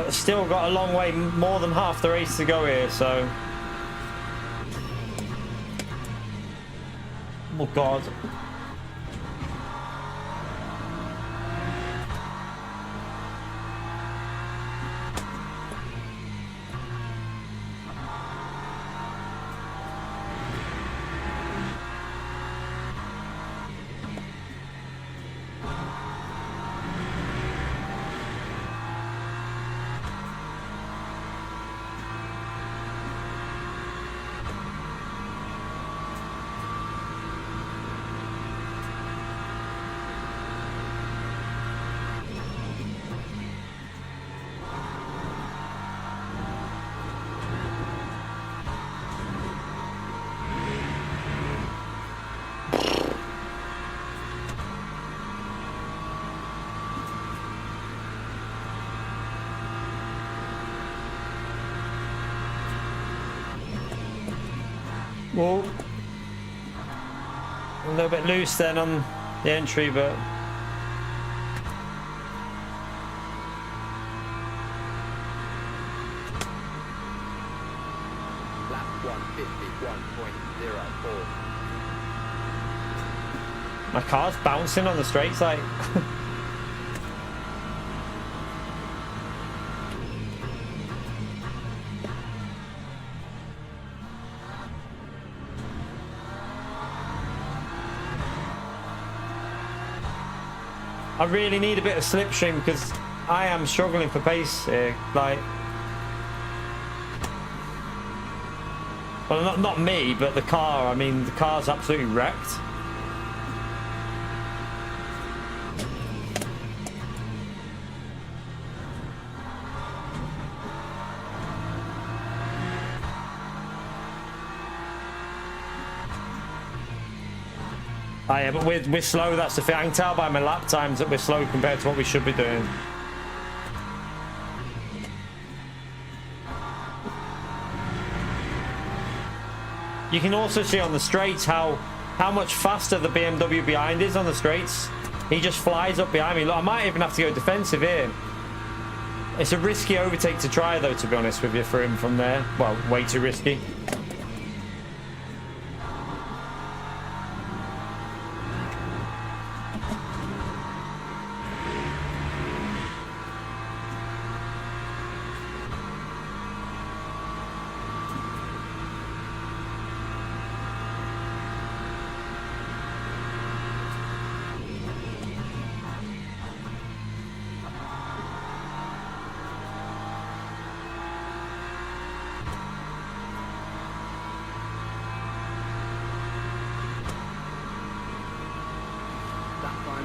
Still got a long way, more than half the race to go here, so... Oh God. Whoa. A little bit loose then on the entry, but... Lap 151.04. My car's bouncing on the straights, like... I really need a bit of slipstream because I am struggling for pace here. Like, well, not me, but the car. I mean, the car's absolutely wrecked. Oh, yeah, but we're slow, that's the thing. I can tell by my lap times that we're slow compared to what we should be doing. You can also see on the straights how much faster the BMW behind is on the straights. He just flies up behind me. Look, I might even have to go defensive here. It's a risky overtake to try, though, to be honest with you, for him from there. Well, way too risky.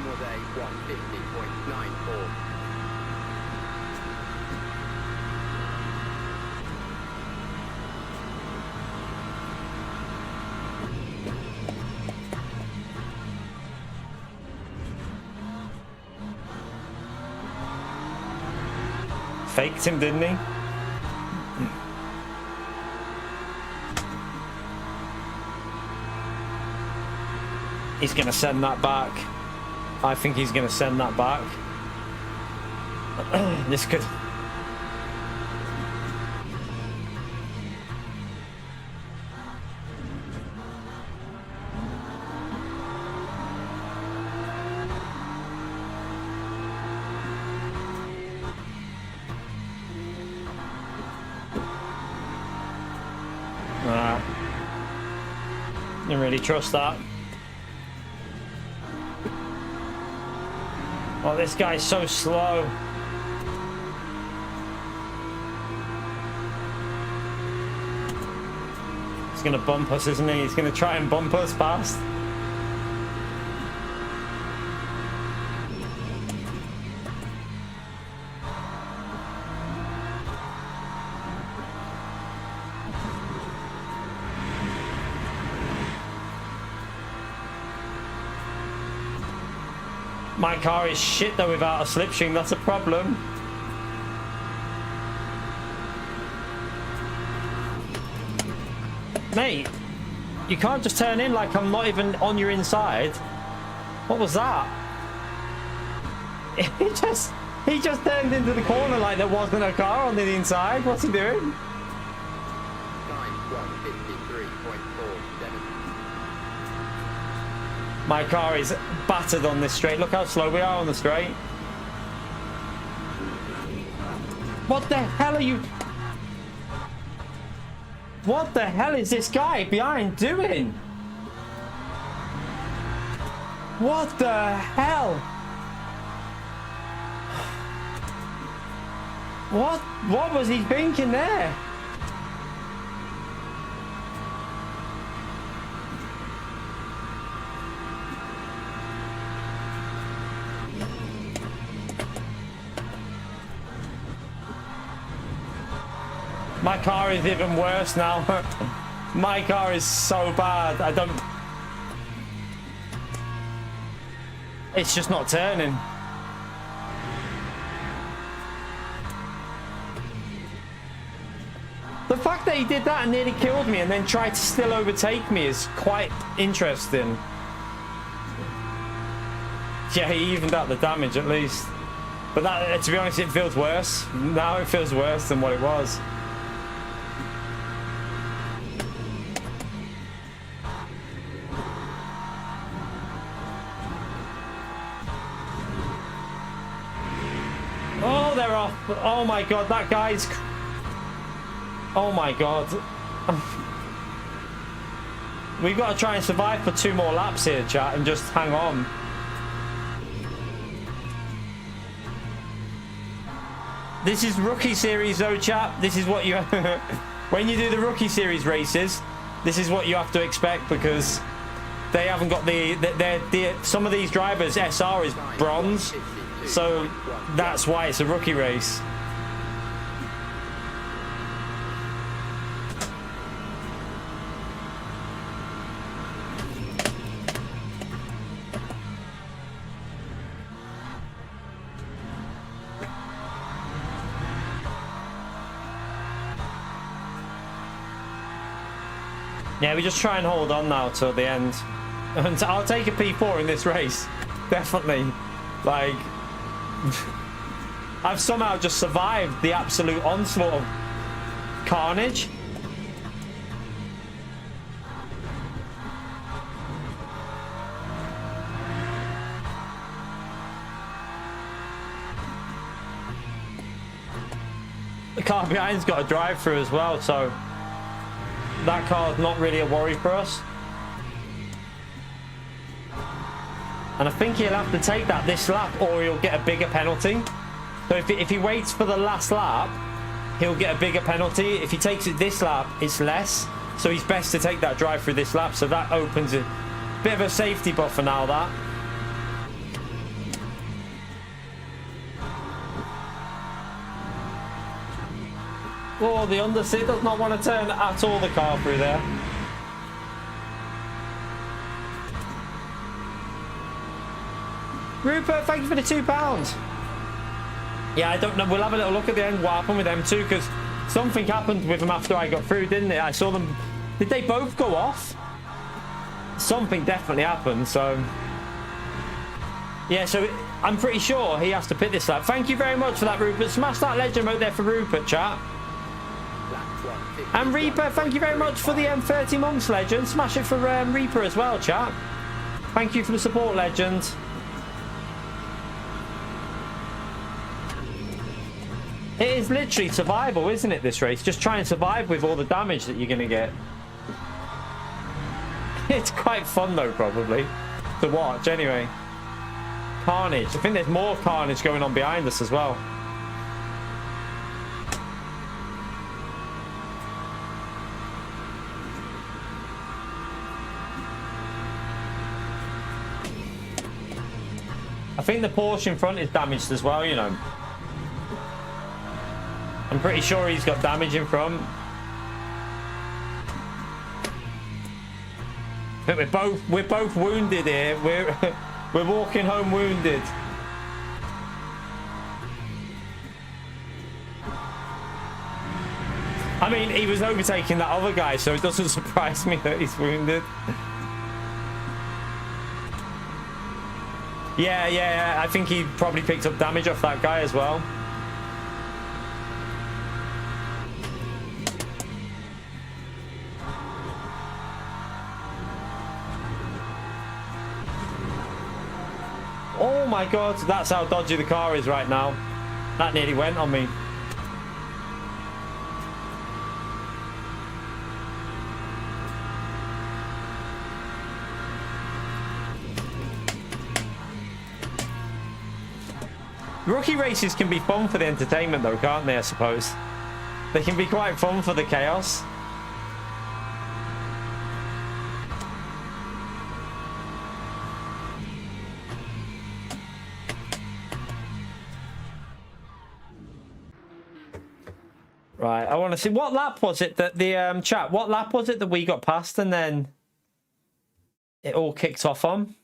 Was a 150.94. Faked him, didn't he? He's going to send that back. I think he's going to send that back. This could... Didn't really trust that. Oh, this guy's so slow. He's going to bump us, isn't he? He's going to try and bump us past. My car is shit though without a slipstream, that's a problem. Mate, you can't just turn in like I'm not even on your inside. What was that? He just turned into the corner like there wasn't a car on the inside. What's he doing? My car is battered on this straight. Look how slow we are on the straight. What the hell are you... What the hell is this guy behind doing? What the hell? What was he thinking there? My car is even worse now. My car is so bad. I don't... It's just not turning. The fact that he did that and nearly killed me and then tried to still overtake me is quite interesting. Yeah, he evened out the damage at least. But that, to be honest, it feels worse. Now it feels worse than what it was. Oh, they're off. Oh my god, that guy's... Oh my god. We've got to try and survive for 2 more laps here, chat, and just hang on. This is rookie series though, chat. This is what you... When you do the rookie series races, this is what you have to expect, because they haven't got the some of these drivers, SR is bronze, so that's why it's a rookie race. Yeah, we just try and hold on now till the end. And I'll take a P4 in this race. Definitely. Like, I've somehow just survived the absolute onslaught of carnage. The car behind's got a drive-through as well, so that car's not really a worry for us. And I think he'll have to take that this lap or he'll get a bigger penalty. So if he waits for the last lap, he'll get a bigger penalty. If he takes it this lap, it's less. So he's best to take that drive through this lap. So that opens a bit of a safety buffer now, that. Oh, the underseat does not want to turn at all, the car through there. Rupert, thank you for the £2. Yeah, I don't know. We'll have a little look at the end what happened with them too, because something happened with them after I got through, didn't it? I saw them. Did they both go off? Something definitely happened, so... Yeah, so I'm pretty sure he has to pit this lap. Thank you very much for that, Rupert. Smash that legend mode there for Rupert, chat. And Reaper, thank you very much for the 30 months, legend. Smash it for Reaper as well, chat. Thank you for the support, legend. It is literally survival, isn't it, this race? Just try and survive with all the damage that you're going to get. It's quite fun though, probably, to watch anyway. Carnage. I think there's more carnage going on behind us as well. I think the Porsche in front is damaged as well, you know. I'm pretty sure he's got damage in front. I think we're both wounded here. We're walking home wounded. I mean, he was overtaking that other guy, so it doesn't surprise me that he's wounded. Yeah, I think he probably picked up damage off that guy as well. Oh my god, that's how dodgy the car is right now. That nearly went on me. Rookie races can be fun for the entertainment though, can't they, I suppose? They can be quite fun for the chaos. Right, I want to see, what lap was it that the chat, what lap was it that we got past and then it all kicked off on?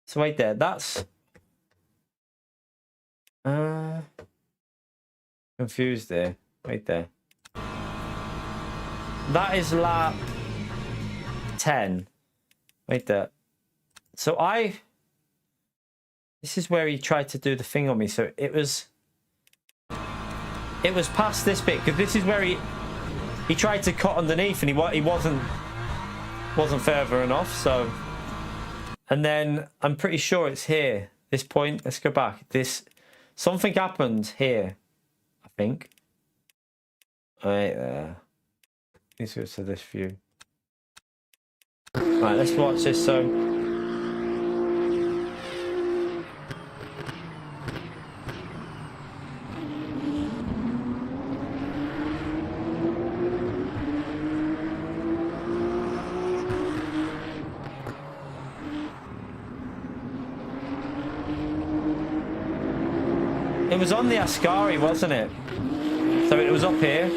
So wait there, that's confused there. Wait there. That is lap 10. Wait there. So this is where he tried to do the thing on me. So it was past this bit, because this is where he tried to cut underneath and he wasn't further enough, so. And then I'm pretty sure it's here. This point. Let's go back. Something happened here, I think. Right there. Let's go to this view. Right, let's watch this. So. It was on the Ascari, wasn't it? So it was up here.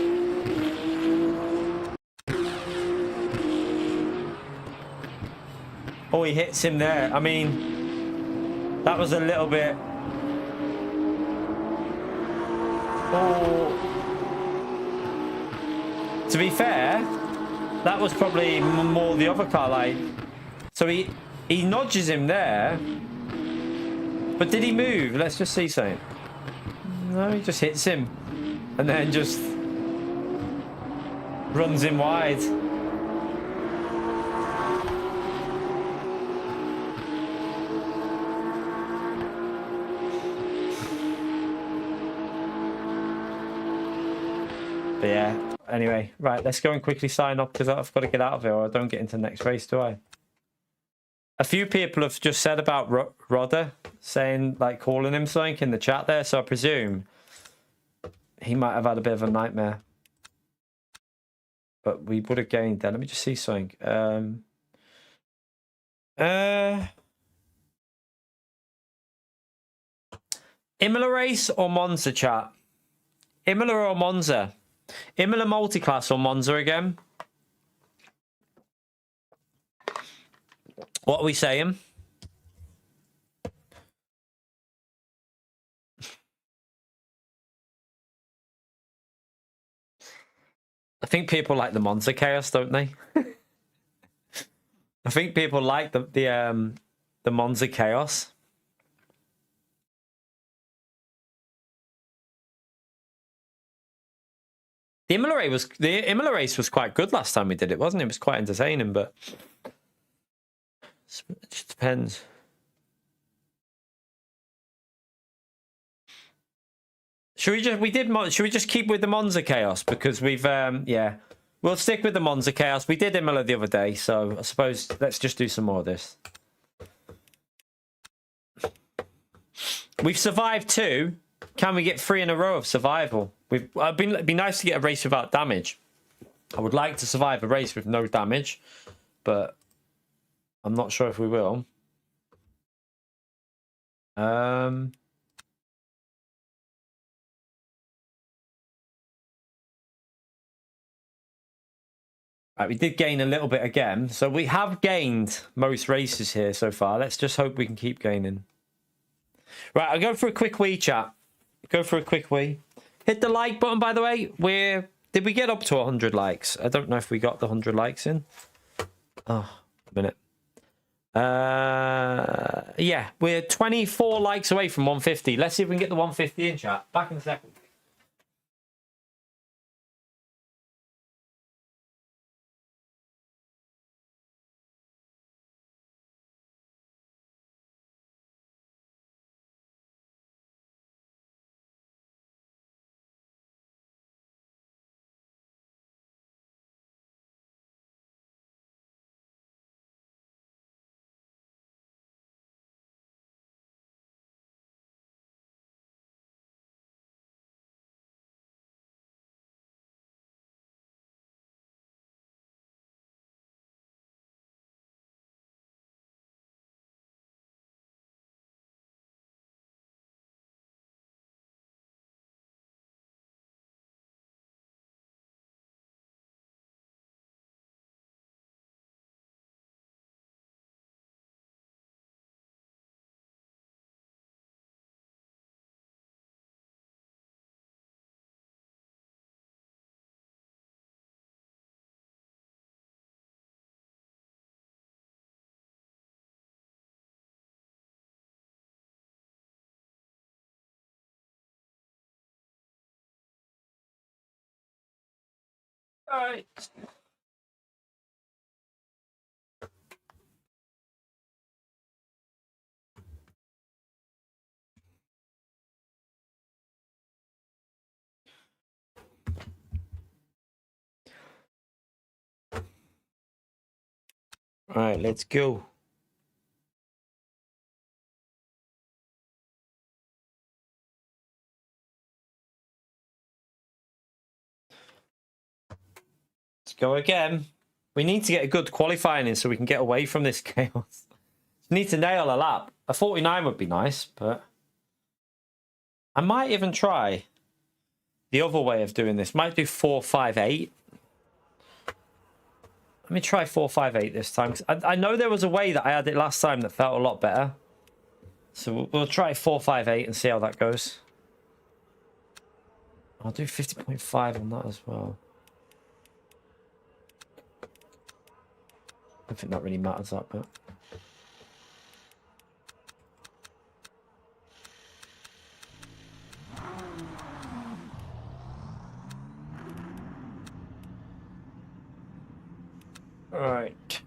Oh, he hits him there. I mean, that was a little bit... Oh. To be fair, that was probably more the other car, like... So he nudges him there. But did he move? Let's just see something. No, he just hits him and then just runs him wide. But yeah, anyway, right, let's go and quickly sign up because I've got to get out of here or I don't get into the next race, do I? A few people have just said about Rodder, saying, like, calling him something in the chat there, so I presume he might have had a bit of a nightmare. But we would have gained then. Let me just see something. Imola race or Monza, chat? Imola or Monza? Imola multi-class or Monza again? What are we saying? I think people like the Monza chaos, don't they? I think people like the Monza chaos. The Imola race was quite good last time we did it, wasn't it? It was quite entertaining, but it just depends. Should we just keep with the Monza chaos because we've yeah, We'll stick with the Monza Chaos. We did Imola the other day, so I suppose let's just do some more of this. We've survived 2. Can we get 3 in a row of survival? It'd be nice to get a race without damage. I would like to survive a race with no damage, but I'm not sure if we will. Right, we did gain a little bit again. So we have gained most races here so far. Let's just hope we can keep gaining. Right, I'll go for a quick wee, chat. Go for a quick wee. Hit the like button, by the way. Did we get up to 100 likes? I don't know if we got the 100 likes in. Oh, a minute. Yeah, we're 24 likes away from 150. Let's see if we can get the 150 in, chat. Back in a second. All right. All right, let's go. Let's go again. We need to get a good qualifying in so we can get away from this chaos. Need to nail a lap. A 49 would be nice, but I might even try the other way of doing this. Might do 458. Let me try 458 this time. I know there was a way that I had it last time that felt a lot better. So we'll try 458 and see how that goes. I'll do 50.5 on that as well. I don't think that really matters that bit. Right.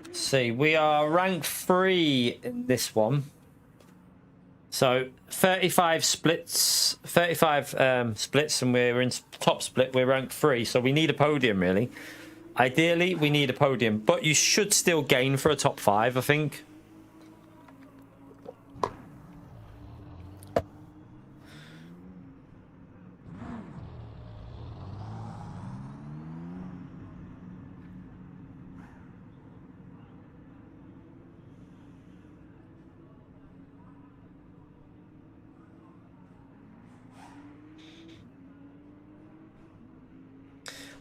Let's see, we are rank 3 in this one. So 35 splits, 35 splits, and we're in top split. We're rank 3, so we need a podium really. Ideally, we need a podium, but you should still gain for a top 5, I think.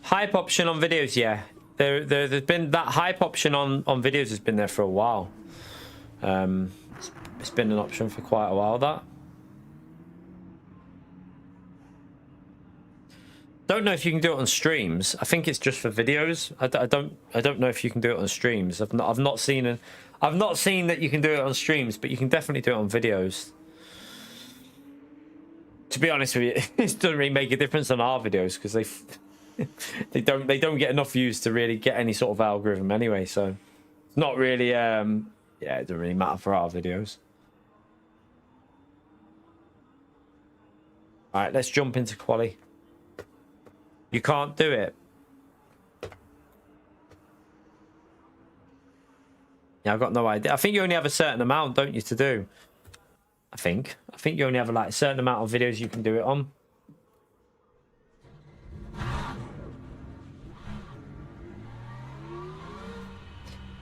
Hype option on videos, yeah. There's been that hype option on videos has been there for a while. It's been an option for quite a while. That. Don't know if you can do it on streams. I think it's just for videos. I don't know if you can do it on streams. I've not seen that you can do it on streams, but you can definitely do it on videos. To be honest with you, it doesn't really make a difference on our videos because they don't get enough views to really get any sort of algorithm anyway, so it's not really yeah, it doesn't really matter for our videos. All right, let's jump into quali. You can't do it. Yeah, I've got no idea. I think you only have a certain amount, don't you, to do? I think you only have like a certain amount of videos you can do it on.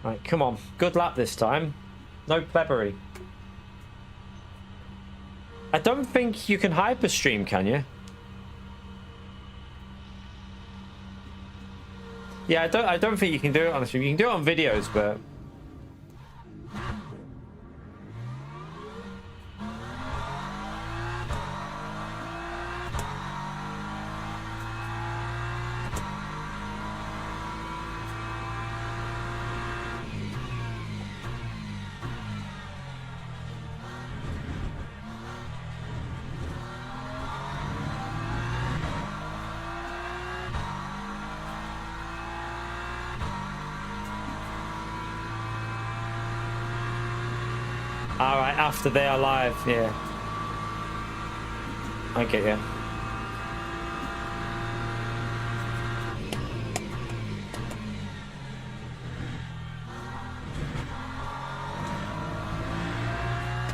Right, come on. Good lap this time. No plebbery. I don't think you can hyper stream, can you? Yeah, I don't think you can do it on stream. You can do it on videos, but all right, after they are live, yeah. I get you.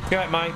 Go ahead, Mike.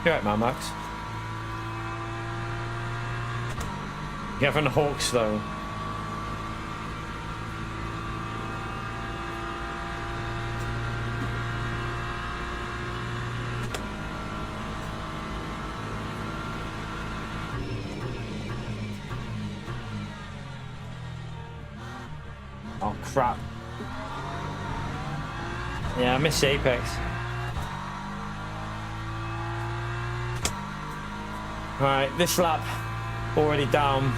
You're right, man, Max. Gavin Hawks, though. Oh, crap. Yeah, I missed Apex. Right, this lap already down.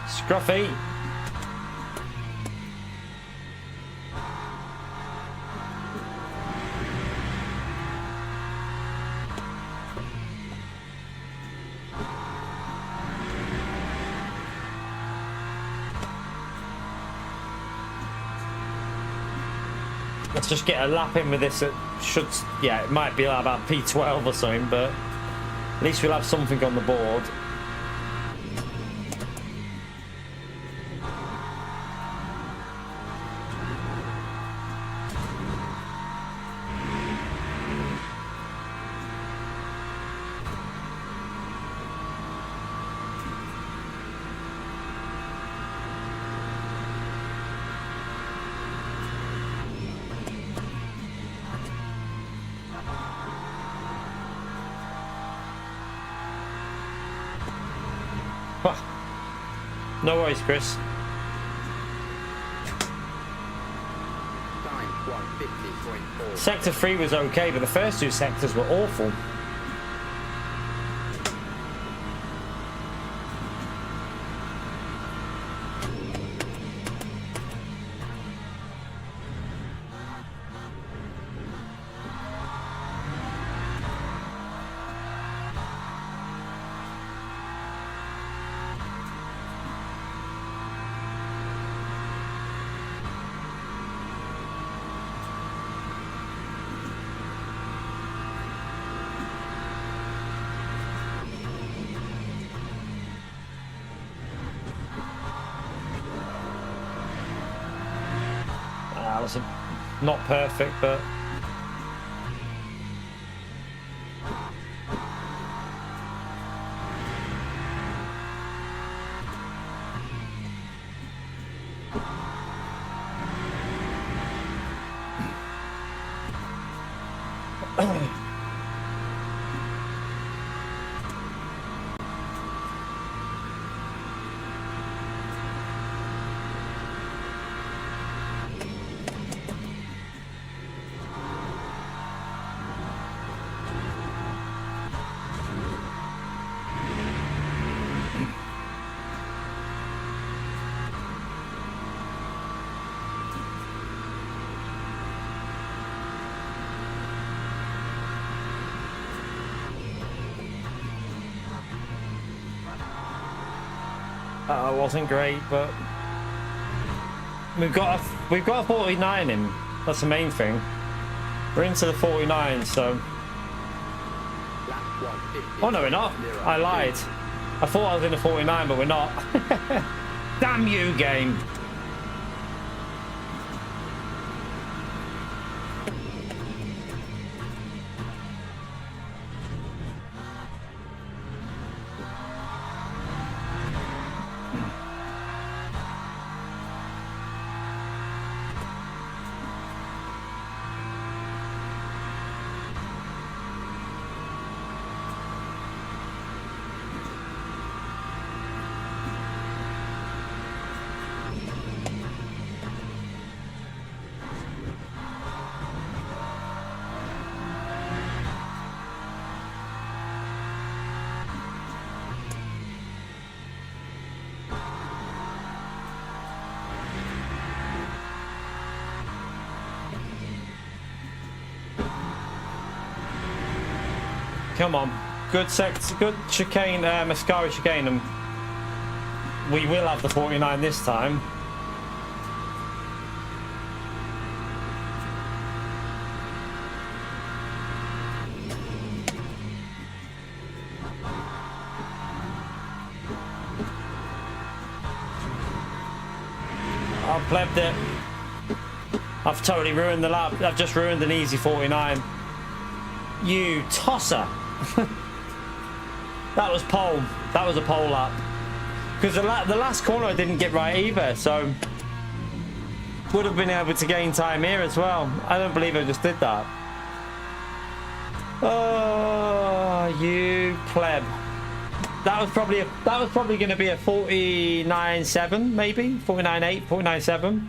Scruffy. Let's just get a lap in with this. It should, yeah, it might be like about P12 or something, but at least we'll have something on the board. No worries, Chris. Time 150.4. Sector 3 was okay, but the first two sectors were awful. That's not perfect, but wasn't great, but we've got a 49 in. That's the main thing. We're into the 49, so. Lap 150. Oh no, we're not. I lied. I thought I was in the 49, but we're not. Damn you, game. Come on. Good chicane, Mascara chicane, and we will have the 49 this time. I've plebbed it. I've totally ruined the lap. I've just ruined an easy 49. You tosser. That was pole. That was a pole lap. Because the last corner I didn't get right either, so would have been able to gain time here as well. I don't believe I just did that. Oh, you pleb. That was probably going to be a 49.7 maybe, 49.8, 49.7.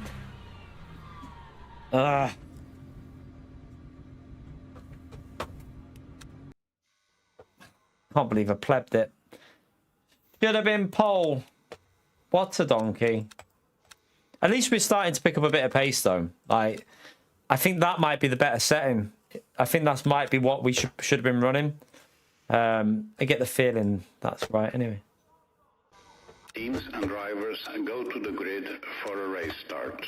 Can't believe I plebbed it. Should have been pole. What a donkey. At least we're starting to pick up a bit of pace though. Like, I think that might be the better setting. I think that might be what we should have been running. I get the feeling that's right anyway. Teams and drivers go to the grid for a race start.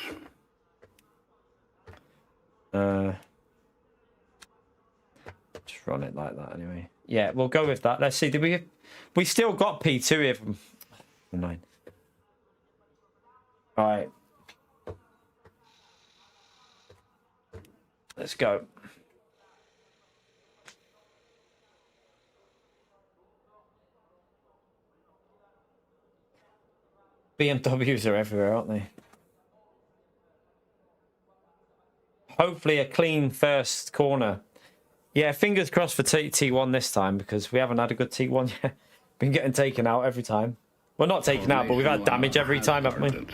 Just run it like that anyway. Yeah, we'll go with that. Let's see. Did we still got P2 here from 9. All right. Let's go. BMWs are everywhere, aren't they? Hopefully a clean first corner. Yeah, fingers crossed for T1 this time, because we haven't had a good T1 yet. Been getting taken out every time. Well, not taken out, but we've had damage every time, haven't we?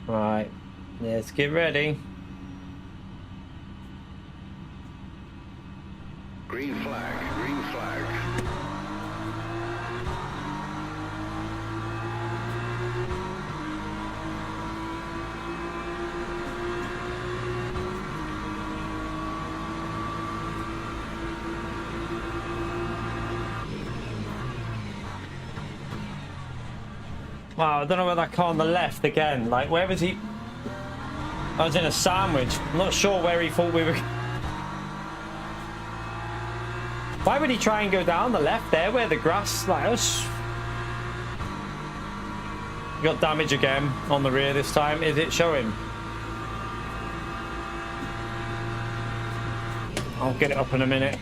Right, let's get ready. Green flag, green flag. Wow, I don't know where that car on the left again. Like, where was he? I was in a sandwich. I'm not sure where he thought we were. Why would he try and go down the left there where the grass, like us? Got damage again on the rear this time. Is it showing? I'll get it up in a minute.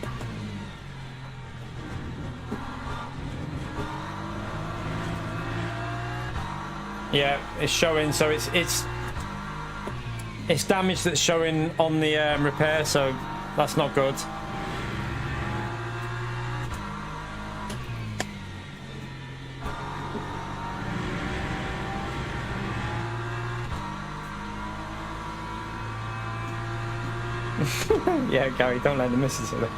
Yeah, it's showing, so it's damage that's showing on the repair, so that's not good. Yeah, Gary, don't let the missus hit it.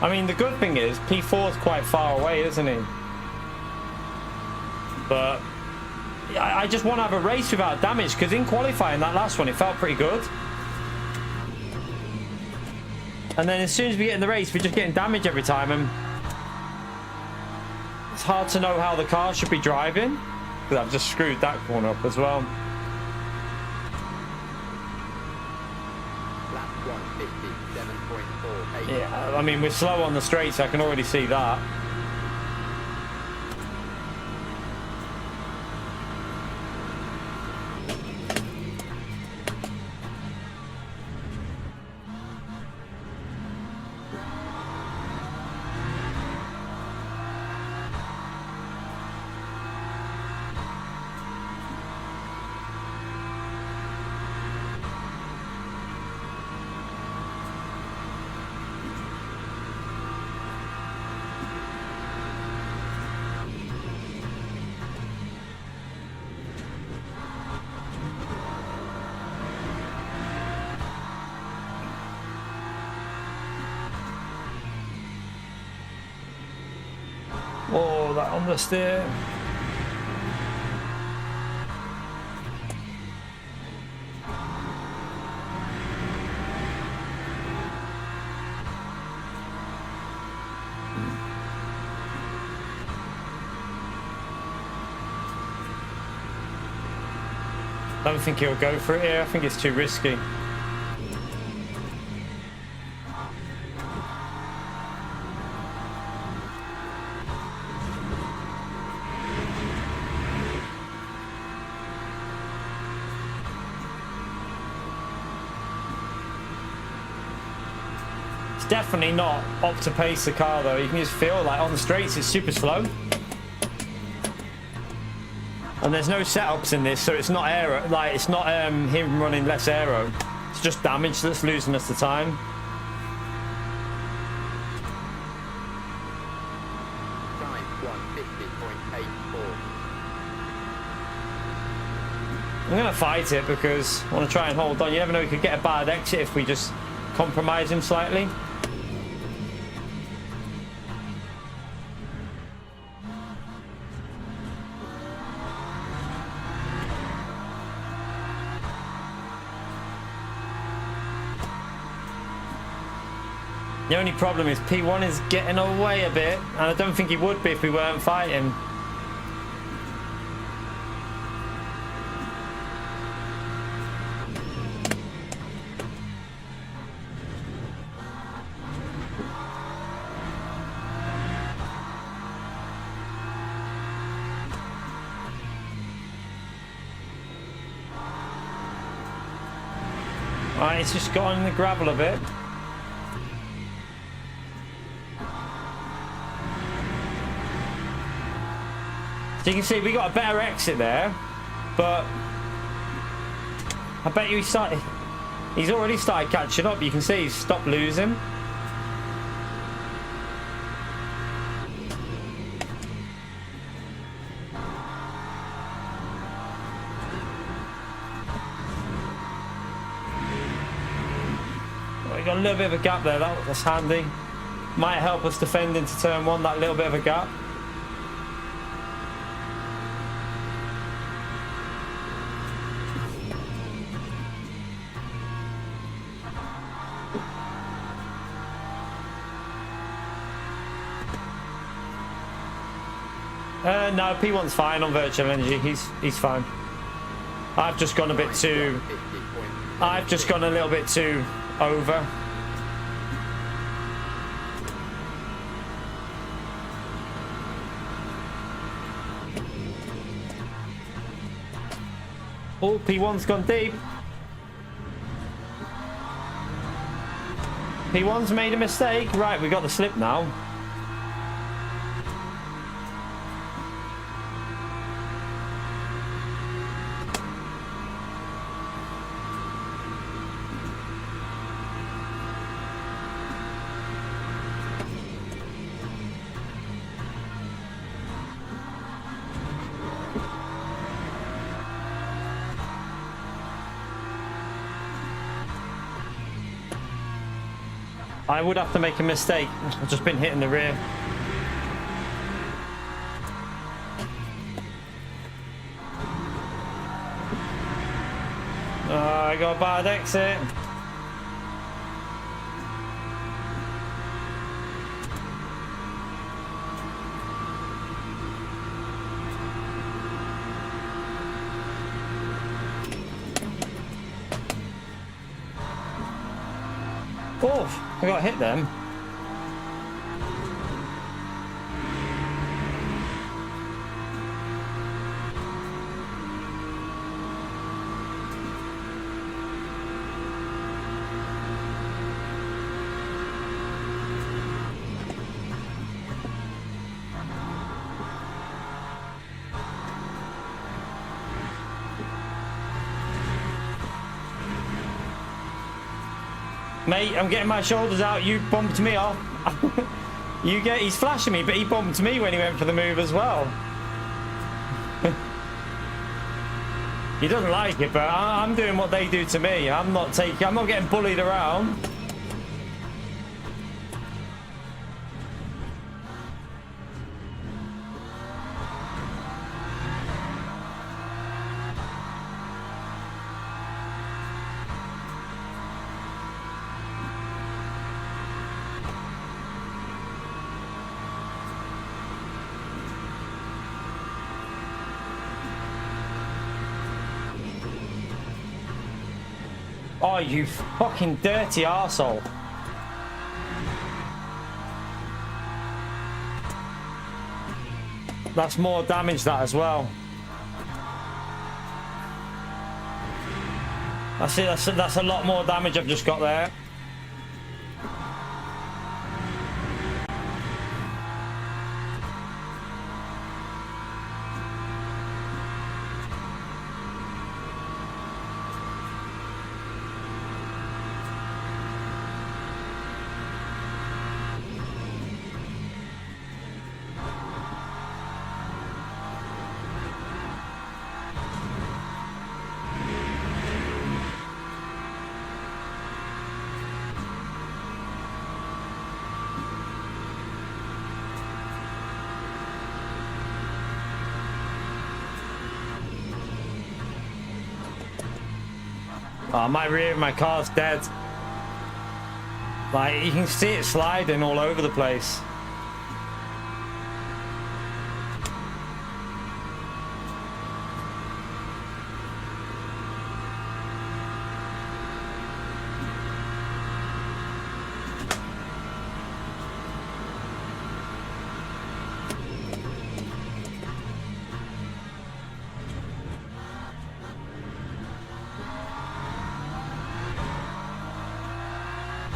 I mean, the good thing is P4's quite far away, isn't he? But I just want to have a race without damage, because in qualifying that last one, it felt pretty good. And then as soon as we get in the race, we're just getting damage every time, and it's hard to know how the car should be driving, because I've just screwed that corner up as well. Yeah, I mean, we're slow on the straight, so I can already see that. Oh, that understeer. I don't think he'll go for it here. I think it's too risky. Definitely not up to pace the car though. You can just feel like on the straights it's super slow. And there's no setups in this, so it's not aero, like it's not him running less aero. It's just damage that's losing us the time. Time 150.84. I'm gonna fight it because I want to try and hold on. You never know, we could get a bad exit if we just compromise him slightly. The only problem is P1 is getting away a bit, and I don't think he would be if we weren't fighting. Right, it's just got on the gravel a bit. So you can see we got a better exit there, but I bet you he's already started catching up. You can see he's stopped losing. We got a little bit of a gap there. That's handy. Might help us defend into turn one, that little bit of a gap. No, P1's fine on virtual energy. He's fine. I've just gone a bit too. I've just gone a little bit too over. Oh, P1's gone deep. P1's made a mistake. Right, we got the slip now. I would have to make a mistake. I've just been hitting the rear. Oh, I got a bad exit. Oh, I got hit then. Mate, I'm getting my shoulders out. You bumped me off. He's flashing me, but he bumped me when he went for the move as well. He doesn't like it, but I'm doing what they do to me. I'm not getting bullied around. Oh, you fucking dirty arsehole. That's more damage, that as well. That's it. That's a lot more damage I've just got there. Oh, my car's dead. Like, you can see it sliding all over the place.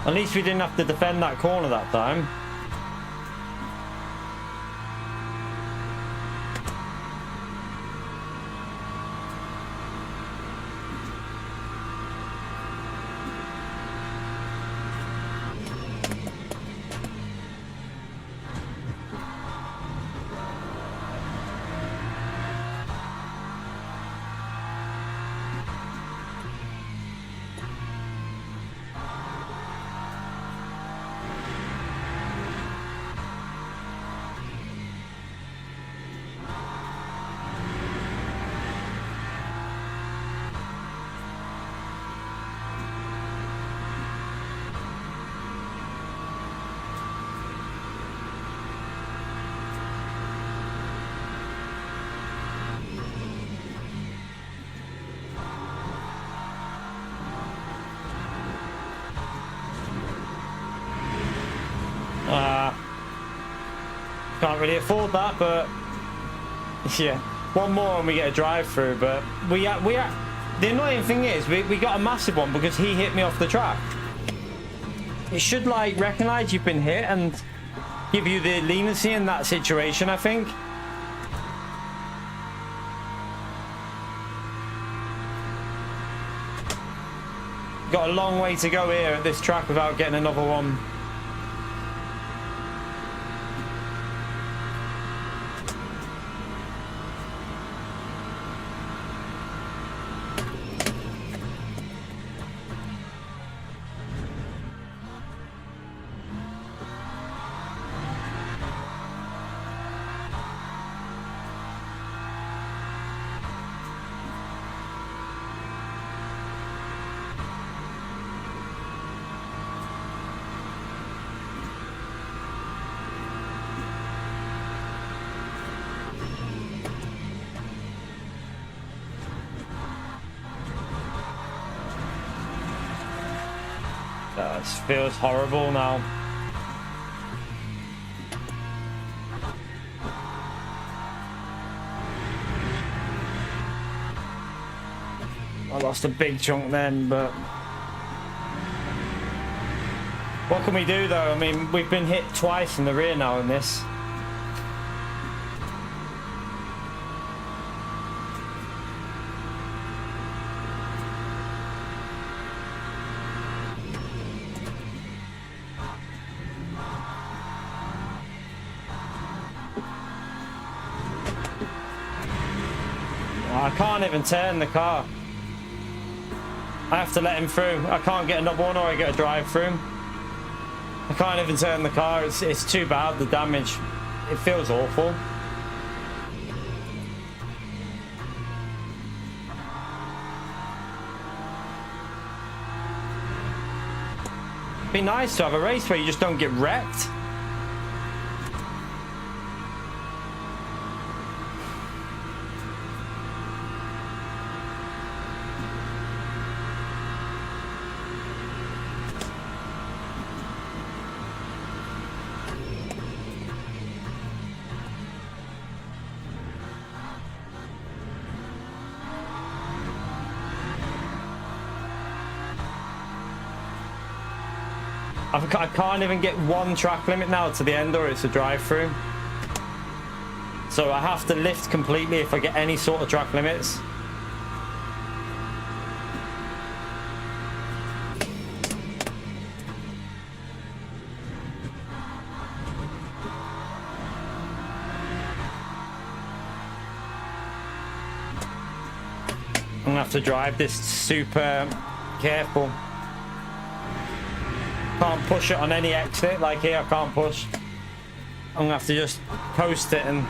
At least we didn't have to defend that corner that time. can't really afford that, but yeah, one more and we get a drive through. But the annoying thing is we got a massive one because he hit me off the track. It should like recognize you've been hit and give you the leniency in that situation, I think. Got a long way to go here at this track without getting another one. This feels horrible now. I lost a big chunk then, but what can we do though? I mean, we've been hit twice in the rear now in this. I can't even turn the car. I have to let him through. I can't get another one or I get a drive through. I can't even turn the car. It's too bad, the damage. It feels awful. It'd be nice to have a race where you just don't get wrecked. I can't even get one track limit now to the end or it's a drive-through. So I have to lift completely if I get any sort of track limits. I'm gonna have to drive this super careful. Can't push it on any exit, like here I can't push. I'm gonna have to just coast it and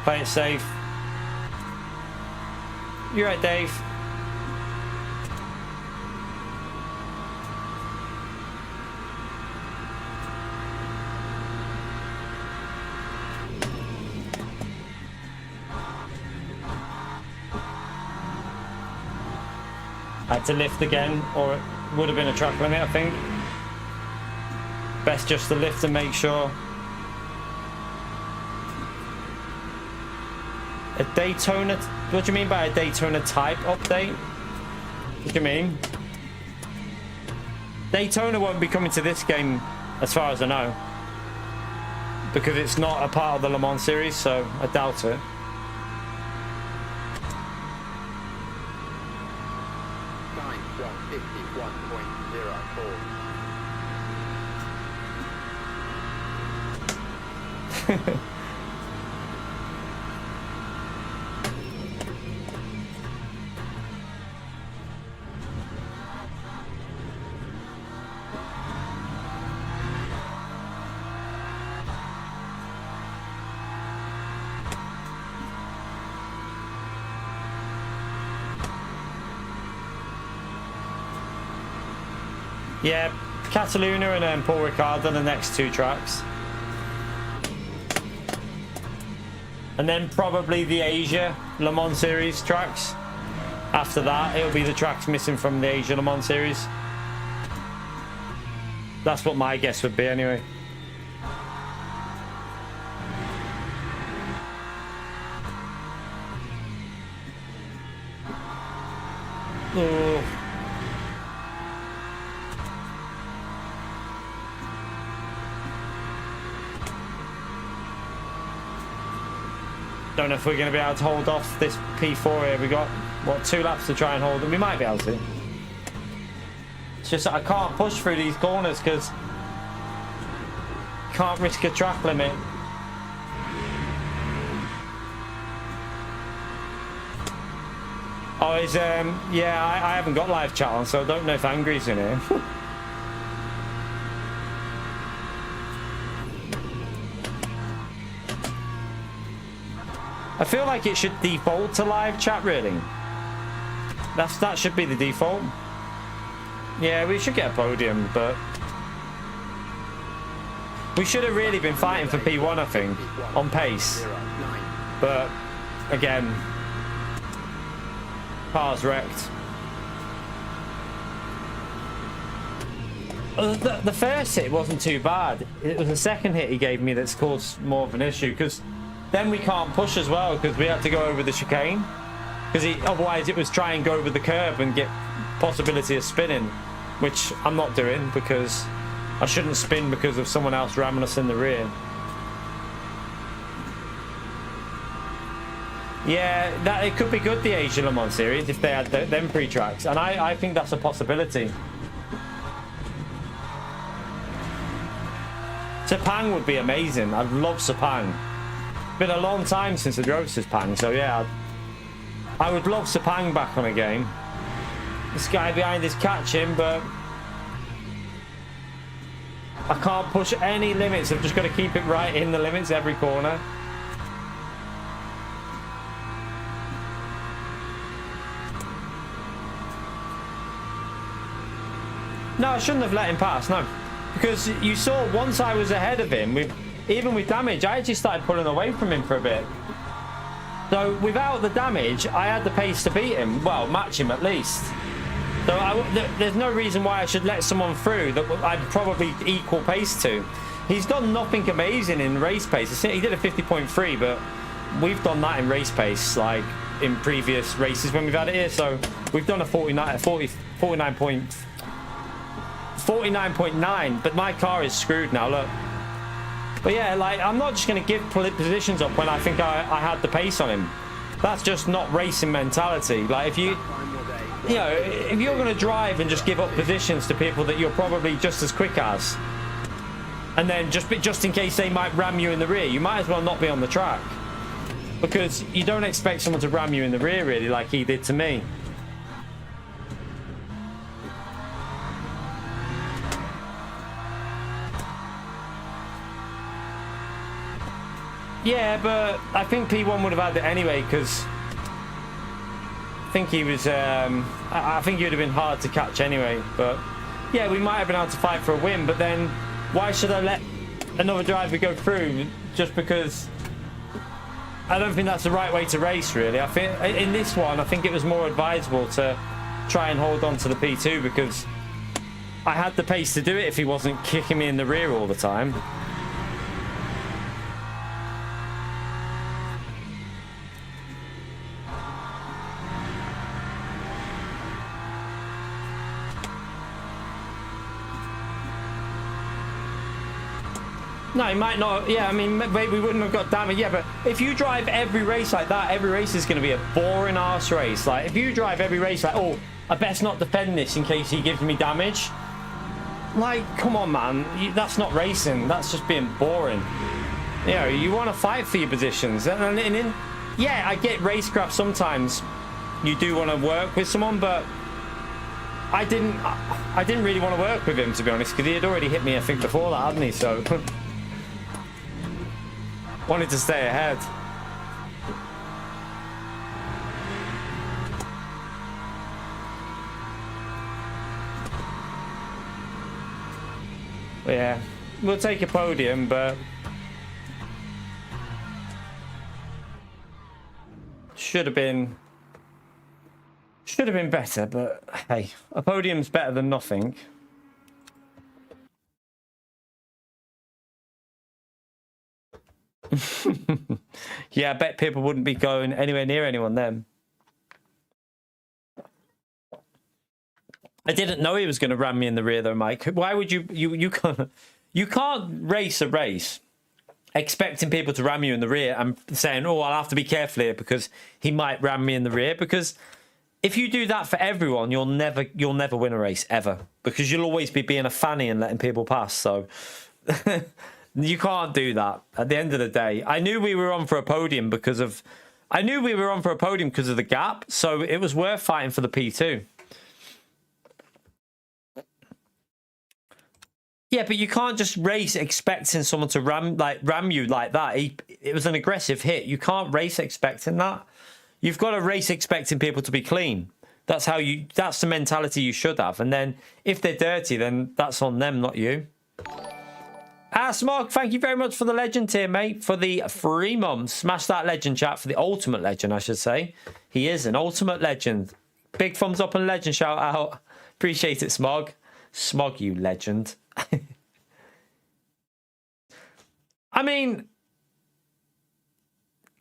play it safe. You're right, Dave. I had to lift again, or it would have been a track limit, I think. Best just to lift and make sure. A Daytona, what do you mean by a Daytona type update? What do you mean? Daytona won't be coming to this game, as far as I know. Because it's not a part of the Le Mans series, so I doubt it. Yeah, Catalunya and Paul Ricard are the next two tracks. And then probably the Asia Le Mans Series tracks. After that, it'll be the tracks missing from the Asia Le Mans Series. That's what my guess would be anyway. Oh. Don't know if we're going to be able to hold off this P4 here. We got, what, 2 laps to try and hold them. We might be able to. It's just that I can't push through these corners because can't risk a track limit. Oh, is yeah, I haven't got live chat on, so I don't know if Angry's in here. I feel like it should default to live chat, really. That should be the default. Yeah, we should get a podium, but we should have really been fighting for P1, I think, on pace. But again, car's wrecked. The first hit wasn't too bad. It was the second hit he gave me that's caused more of an issue, because then we can't push as well because we had to go over the chicane. Because otherwise it was try and go over the curb and get possibility of spinning, which I'm not doing because I shouldn't spin because of someone else ramming us in the rear. Yeah, that it could be good, the Asian Le Mans series, if they had them pre-tracks, and I think that's a possibility. Sepang would be amazing. I'd love Sepang. Been a long time since I drove Sepang, so yeah, I would love Sepang back on a game. This guy behind is catching, but I can't push any limits. I've just got to keep it right in the limits every corner. No, I shouldn't have let him pass, no. Because you saw once I was ahead of him, even with damage, I actually started pulling away from him for a bit. So without the damage, I had the pace to beat him. Well, match him at least. So there's no reason why I should let someone through that I'd probably equal pace to. He's done nothing amazing in race pace. He did a 50.3, but we've done that in race pace, like in previous races when we've had it here. So we've done a 49.9, but my car is screwed now, look. But yeah, like, I'm not just going to give positions up when I think I had the pace on him. That's just not racing mentality. Like, if you know, if you're going to drive and just give up positions to people that you're probably just as quick as, and then just in case they might ram you in the rear, you might as well not be on the track. Because you don't expect someone to ram you in the rear, really, like he did to me. Yeah, but I think P1 would have had it anyway, because I think he was, I think he would have been hard to catch anyway. But yeah, we might have been able to fight for a win, but then why should I let another driver go through just because? I don't think that's the right way to race, really. I think in this one, I think it was more advisable to try and hold on to the P2 because I had the pace to do it if he wasn't kicking me in the rear all the time. No, he might not. Yeah, I mean, maybe we wouldn't have got damage. Yeah, but if you drive every race like that, every race is going to be a boring arse race. Like, if you drive every race like, oh, I best not defend this in case he gives me damage. Like, come on, man. That's not racing. That's just being boring. You know, you want to fight for your positions. Yeah, I get racecraft sometimes. You do want to work with someone, but I didn't really want to work with him, to be honest, because he had already hit me, I think, before that, hadn't he? So wanted to stay ahead. But yeah, we'll take a podium, but should have been better. But hey, a podium's better than nothing. Yeah, I bet people wouldn't be going anywhere near anyone then. I didn't know he was going to ram me in the rear though, Mike. Why would you can't race a race expecting people to ram you in the rear and saying, oh, I'll have to be careful here because he might ram me in the rear. Because if you do that for everyone, you'll never win a race ever, because you'll always be being a fanny and letting people pass. So you can't do that. At the end of the day, I knew we were on for a podium because of the gap. So it was worth fighting for the P2. Yeah, but you can't just race expecting someone to ram you like that. It was an aggressive hit. You can't race expecting that. You've got to race expecting people to be clean. That's the mentality you should have. And then if they're dirty, then that's on them, not you. Smog, thank you very much for the legend here, mate. For the 3 months. Smash that legend, chat, for the ultimate legend, I should say. He is an ultimate legend. Big thumbs up and legend shout out. Appreciate it, Smog. Smog, you legend. I mean,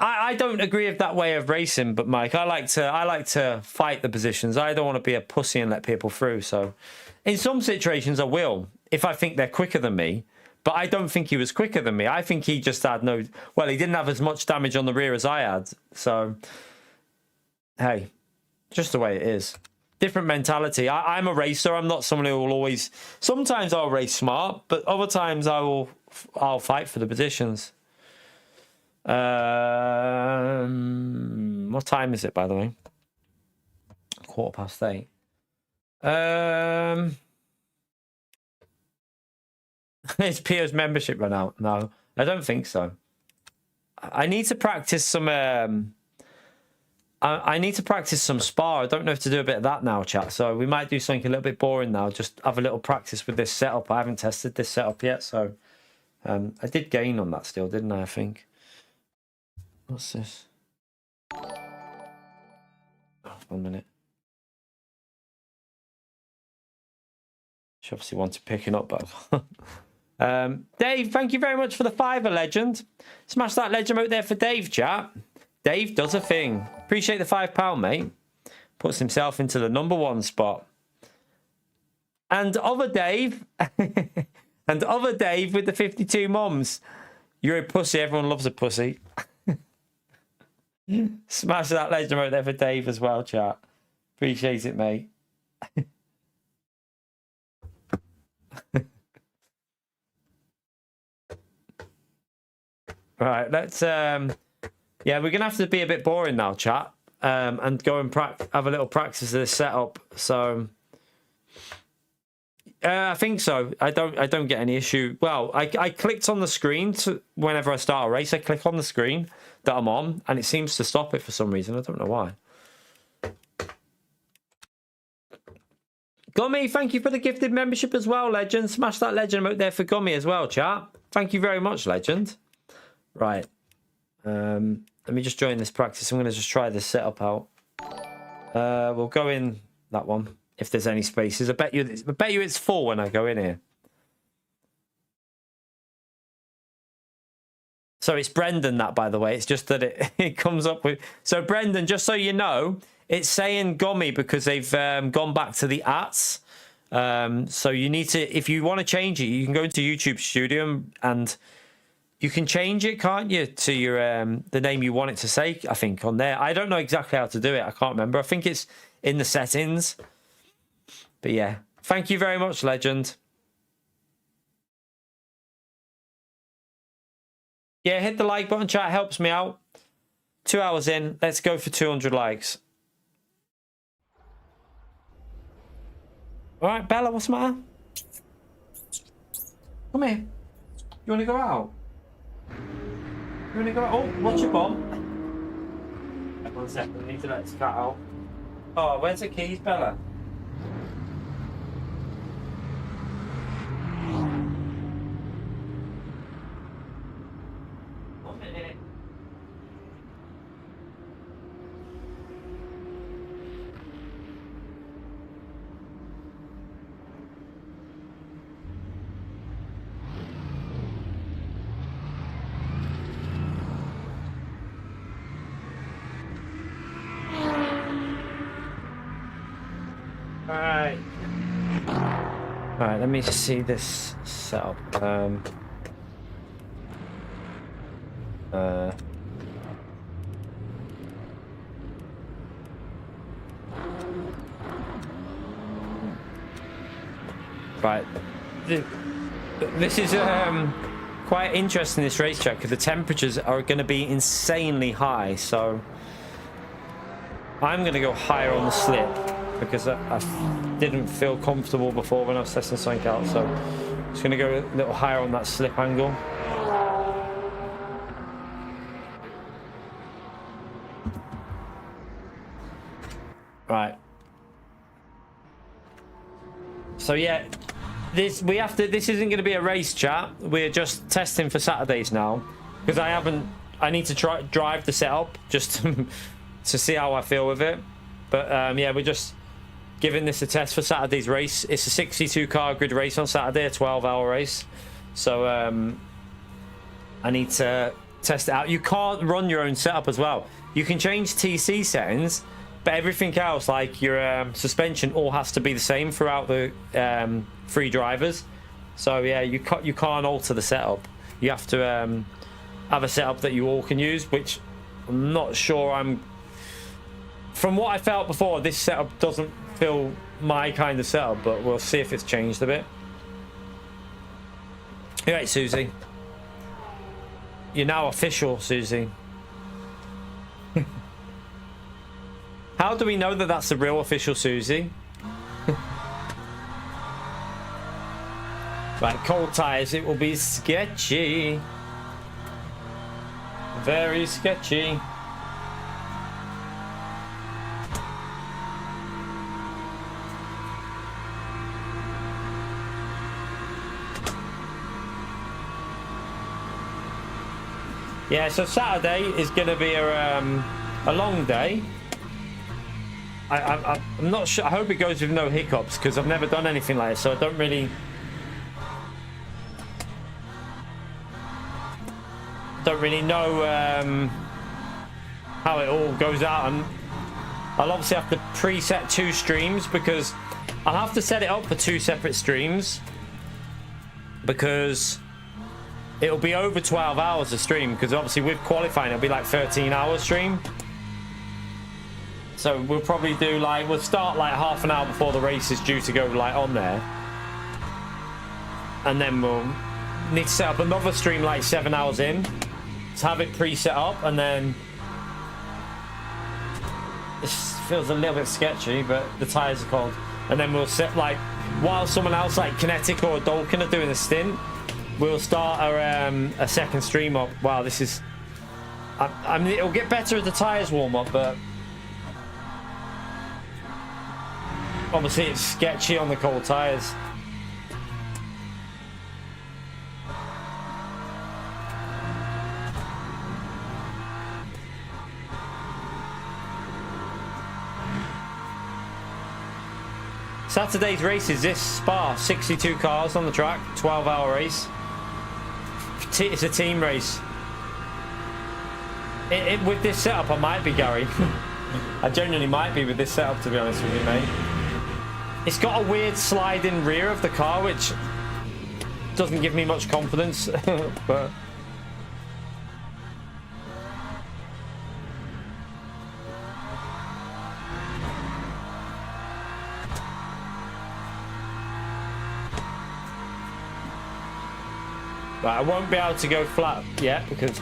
I don't agree with that way of racing, but Mike, I like to fight the positions. I don't want to be a pussy and let people through. So in some situations I will, if I think they're quicker than me, but I don't think he was quicker than me. I think he just had he didn't have as much damage on the rear as I had. So hey, just the way it is. Different mentality. I'm a racer. I'm not someone who will always... Sometimes I'll race smart, but other times I'll fight for the positions. What time is it, by the way? 8:15. Is Pio's membership run out? No, I don't think so. I need to practice some... I need to practice some spar. I don't know if to do a bit of that now, chat. So we might do something a little bit boring now. Just have a little practice with this setup. I haven't tested this setup yet. So I did gain on that still, didn't I think? What's this? Oh, 1 minute. She obviously wanted picking up, but... Dave, thank you very much for the $5 legend. Smash that legend out there for Dave, chat. Dave does a thing. Appreciate the £5, mate. Puts himself into the #1 spot. And other Dave, and other Dave with the 52 mums. You're a pussy. Everyone loves a pussy. Smash that legend right there for Dave as well, chat. Appreciate it, mate. Right, let's yeah, we're gonna have to be a bit boring now, chat, and go and have a little practice of this setup. So I think so. I don't get any issue. Well, I clicked on the screen whenever I start a race. I click on the screen that I'm on, and it seems to stop it for some reason. I don't know why. Gummy, thank you for the gifted membership as well, legend. Smash that legend out there for Gummy as well, chat. Thank you very much, legend. Right. Let me just join this practice. I'm going to just try this setup out. We'll go in that one if there's any spaces. I bet you it's full when I go in here. So it's Brendan, that, by the way. It's just that it comes up with... So Brendan, just so you know, it's saying Gummy because they've gone back to the ats. So you need to... If you want to change it, you can go into YouTube Studio and... You can change it, can't you, to your the name you want it to say, I think, on there. I don't know exactly how to do it. I can't remember. I think it's in the settings. But yeah, thank you very much, legend. Yeah, hit the like button, chat. Helps me out. 2 hours in. Let's go for 200 likes. All right, Bella, what's the matter? Come here. You want to go out? You want to go out? Oh, watch your bomb. 1 second, I need to let this cat out. Oh, where's the keys, Bella? One minute. Right, let me see this setup. Right, this is quite interesting, this racetrack, because the temperatures are going to be insanely high. So I'm going to go higher on the slip because I didn't feel comfortable before when I was testing something out. So I'm just going to go a little higher on that slip angle. Right. So yeah, this isn't going to be a race chat. We're just testing for Saturdays now because I need to drive the setup just to see how I feel with it. But yeah, we're just giving this a test for Saturday's race. It's a 62 car grid race on Saturday, a 12-hour race. So I need to test it out. You can't run your own setup as well. You can change TC settings, but everything else, like your suspension, all has to be the same throughout the 3 drivers. So yeah, you can't alter the setup. You have to have a setup that you all can use, which I'm not sure from what I felt before, this setup doesn't feel my kind of setup, but we'll see if it's changed a bit. All right, Susie. You're now official, Susie. How do we know that that's the real official Susie? Right, cold tires, it will be sketchy. Very sketchy. Yeah, so Saturday is going to be a long day. I'm not sure. I hope it goes with no hiccups because I've never done anything like this, so I don't really know how it all goes out. And I'll obviously have to preset 2 streams because I'll have to set it up for 2 separate streams because it'll be over 12 hours a stream, because obviously with qualifying it'll be like 13-hour stream. So we'll probably do we'll start like half an hour before the race is due to go on there, and then we'll need to set up another stream like 7 hours in to have it pre-set up. And then this feels a little bit sketchy, but the tires are cold. And then we'll set while someone else like Kinetic or Dolkin are doing a stint, we'll start a second stream up. Wow, this is I mean, it'll get better as the tires warm up, but obviously it's sketchy on the cold tires. Saturday's race is this Spa, 62 cars on the track, 12-hour race. It's a team race. With this setup, I might be, Gary. I genuinely might be with this setup, to be honest with you, mate. It's got a weird sliding rear of the car, which doesn't give me much confidence, but... Right, I won't be able to go flat yet because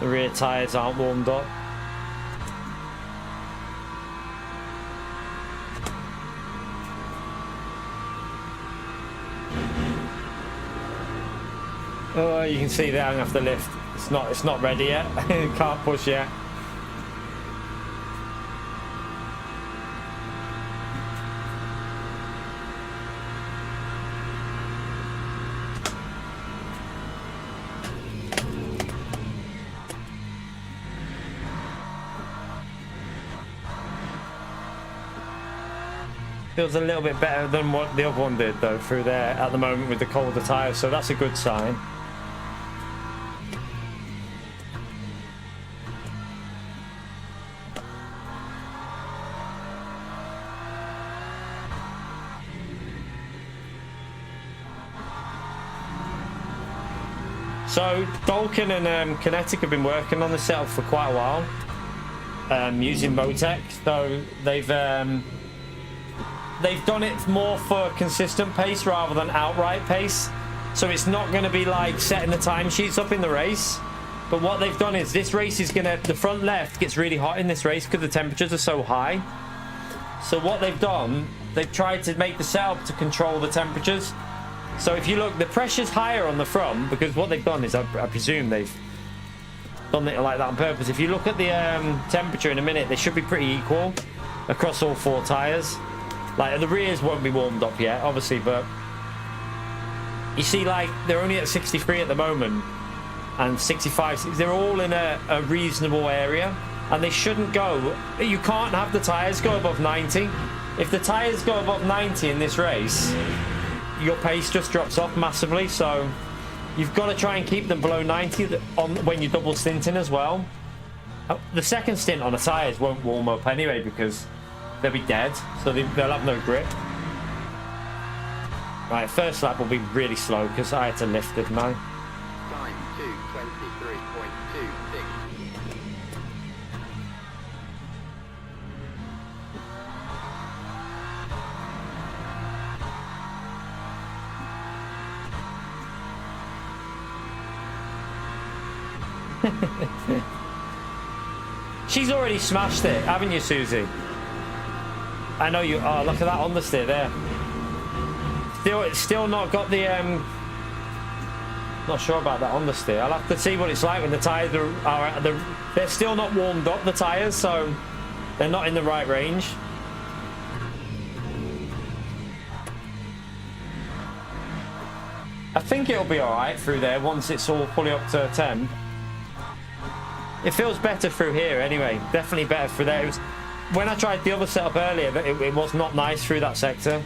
the rear tyres aren't warmed up. Oh, you can see there I'm gonna have to lift. It's not ready yet. Can't push yet. Feels a little bit better than what the other one did though through there at the moment with the colder tyres, so that's a good sign. So Dolkin and Kinetic have been working on the setup for quite a while, using Motec. So they've done it more for consistent pace rather than outright pace. So it's not going to be like setting the timesheets up in the race. But what they've done is this race is going to, the front left gets really hot in this race because the temperatures are so high. So what they've done, they've tried to make the setup to control the temperatures. So if you look, the pressure's higher on the front because what they've done is, I presume they've done it like that on purpose. If you look at the temperature in a minute, they should be pretty equal across all 4 tyres. Like the rears won't be warmed up yet, obviously, but you see, like they're only at 63 at the moment and 65. They're all in a reasonable area, and they shouldn't go. You can't have the tyres go above 90. If the tyres go above 90 in this race, your pace just drops off massively. So you've got to try and keep them below 90 on when you're double stinting as well. The second stint on the tyres won't warm up anyway because they'll be dead, so they'll have no grip. Right, first lap will be really slow because I had to lift it, man. Time 2:23.26. She's already smashed it, haven't you, Susie? I know you. Oh, look at that understeer there. Still not got the. Not sure about that understeer. I'll have to see what it's like when the tyres are they're still not warmed up, the tyres, so they're not in the right range. I think it'll be all right through there once it's all fully up to temp. It feels better through here anyway. Definitely better through there. It was, when I tried the other setup earlier, it was not nice through that sector.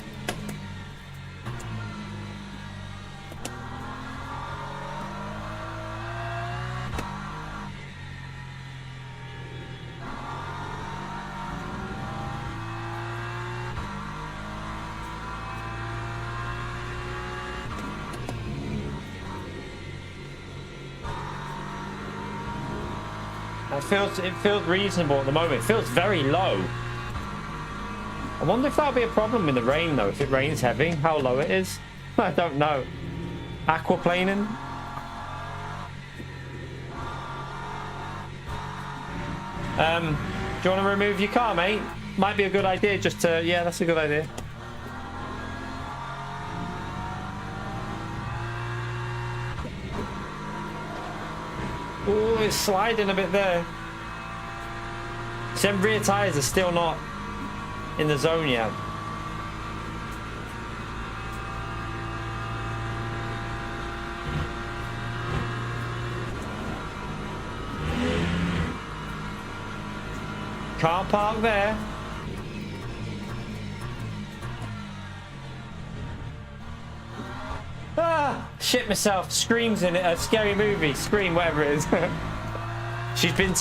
It feels reasonable at the moment. It feels very low. I wonder if that'll be a problem in the rain though, if it rains heavy, how low it is. I don't know. Aquaplaning? Do you want to remove your car, mate? Might be a good idea just to... Yeah, that's a good idea. Oh, it's sliding a bit there. Some rear tyres are still not in the zone yet. Can't park there. Ah, shit myself. Scream's in it. A scary movie. Scream, whatever it is. She's been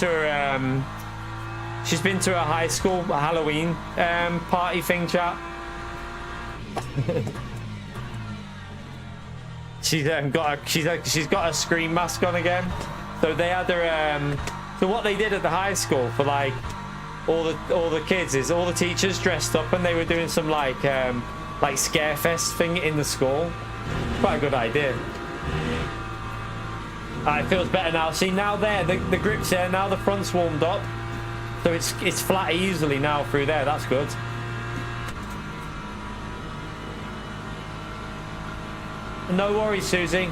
to her high school Halloween party thing, chat. She's got a Scream mask on again. So they had her. So what they did at the high school for like all the kids is all the teachers dressed up and they were doing some like Scarefest thing in the school. Quite a good idea. It feels better now. See, now there, the grip's there. Now the front's warmed up, so it's flat easily now through there. That's good. No worries, Susie.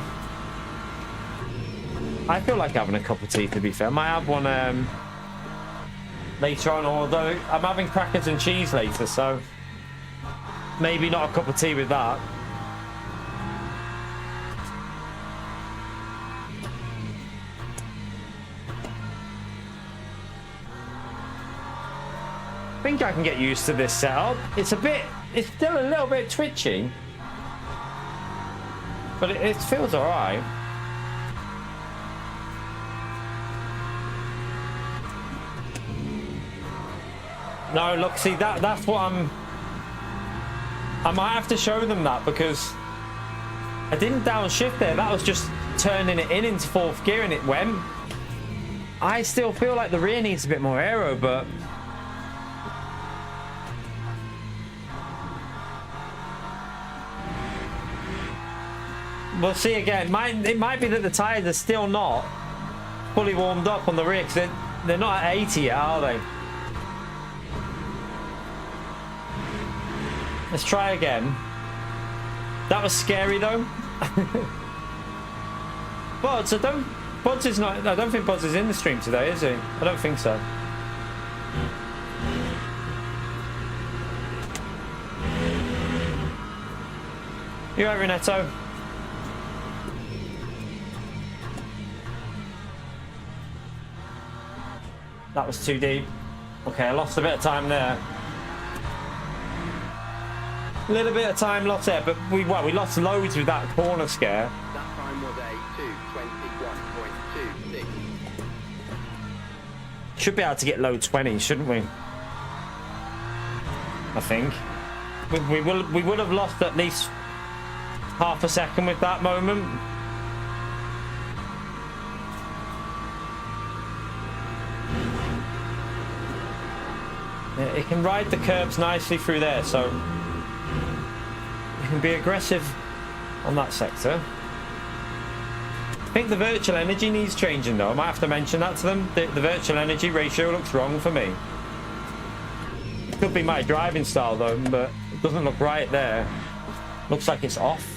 I feel like having a cup of tea, to be fair. I might have one later on, although I'm having crackers and cheese later, so maybe not a cup of tea with that. I think I can get used to this setup. It's still a little bit twitchy, but it feels all right. No, look, see that's what I might have to show them that because I didn't downshift there. That was just turning it into fourth gear and it went. I still feel like the rear needs a bit more aero, but we'll see again. It might be that the tyres are still not fully warmed up on the rear, because they're not at 80 yet, are they? Let's try again. That was scary though. Buds, I don't think Buds is in the stream today, is he? I don't think so. You right, Renetto? That was too deep. Okay, I lost a bit of time there. A little bit of time lost there, but we lost loads with that corner scare. That time was a 2:21.26. Should be able to get low 20s, shouldn't we? I think. We would have lost at least half a second with that moment. Yeah, it can ride the curbs nicely through there, so you can be aggressive on that sector. I think the virtual energy needs changing though. I might have to mention that to them. The virtual energy ratio looks wrong for me. It could be my driving style though, but it doesn't look right there. Looks like it's off.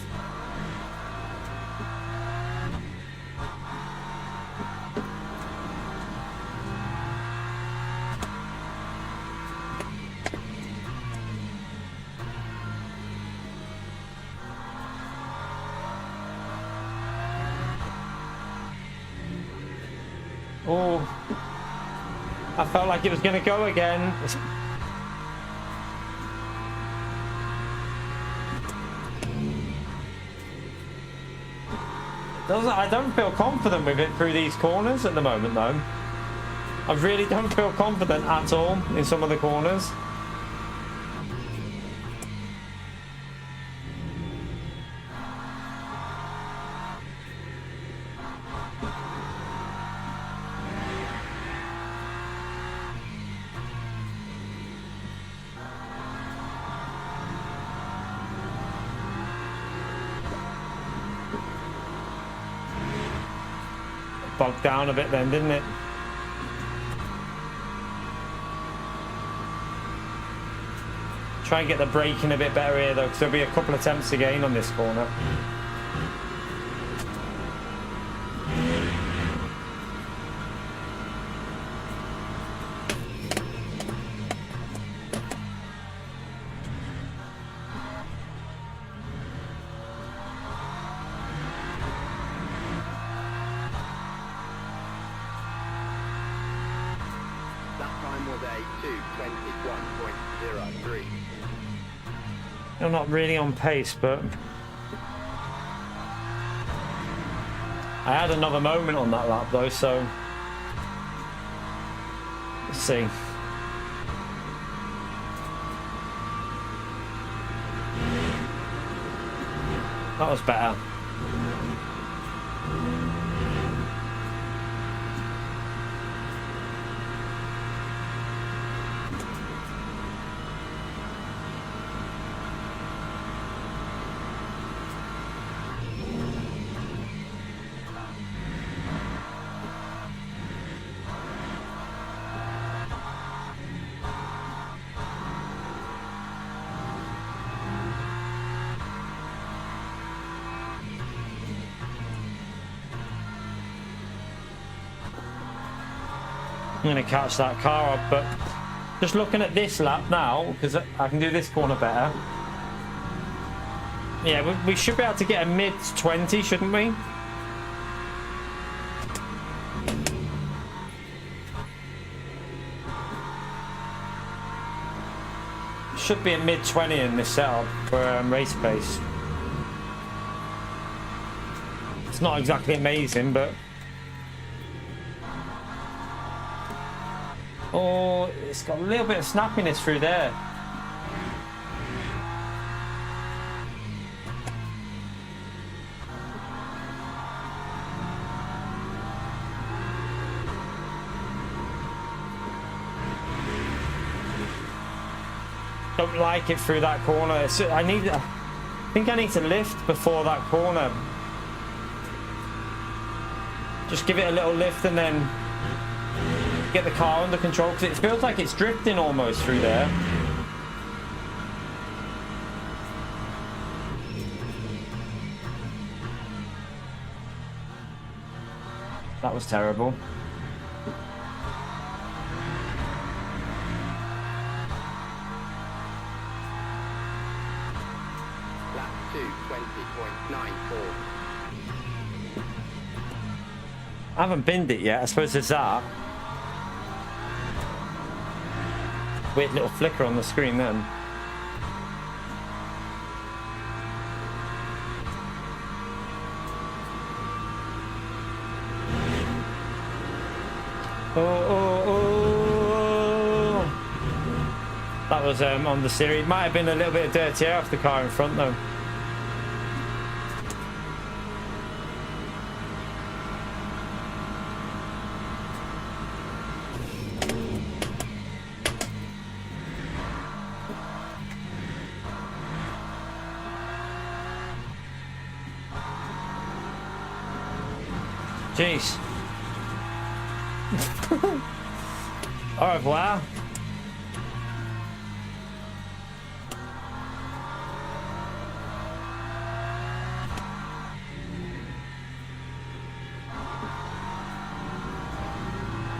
Oh, I felt like it was going to go again. I don't feel confident with it through these corners at the moment though. I really don't feel confident at all in some of the corners. Bogged down a bit then, didn't it? Try and get the braking a bit better here though, because there'll be a couple of attempts again on this corner. I'm not really on pace, but I had another moment on that lap though, so let's see. That was better. I'm going to catch that car up, but just looking at this lap now, because I can do this corner better. Yeah, we should be able to get a mid-20, shouldn't we? Should be a mid-20 in this setup for race pace. It's not exactly amazing, but... Oh, it's got a little bit of snappiness through there. don't like it through that corner. I think I need to lift before that corner. Just give it a little lift and then get the car under control, because it feels like it's drifting almost through there. That was terrible. Lap 2, 20.94. I haven't binned it yet. I suppose there's that. Weird little flicker on the screen then. Oh. That was on the series. Might have been a little bit of dirty air off the car in front though. Jeez. Au revoir.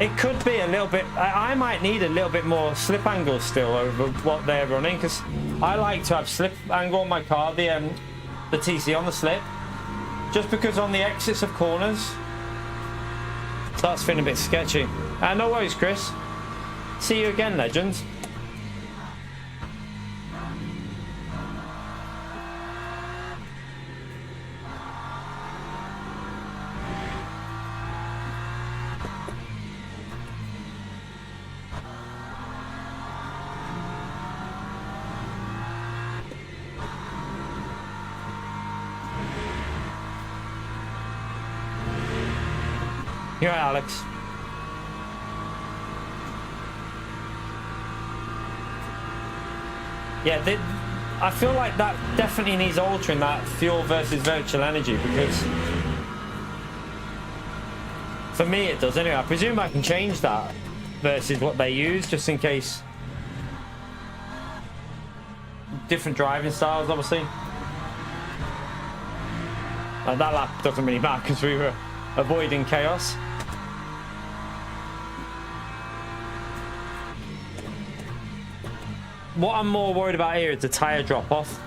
It could be a little bit. I might need a little bit more slip angle still over what they're running, because I like to have slip angle on my car, the TC on the slip, just because on the exits of corners starts feeling a bit sketchy. No worries, Chris. See you again, legend. You're right, Alex. Yeah, I feel like that definitely needs altering, that fuel versus virtual energy, because for me it does anyway. I presume I can change that versus what they use, just in case. Different driving styles, obviously. That lap doesn't really matter because we were avoiding chaos. What I'm more worried about here is the tyre drop off.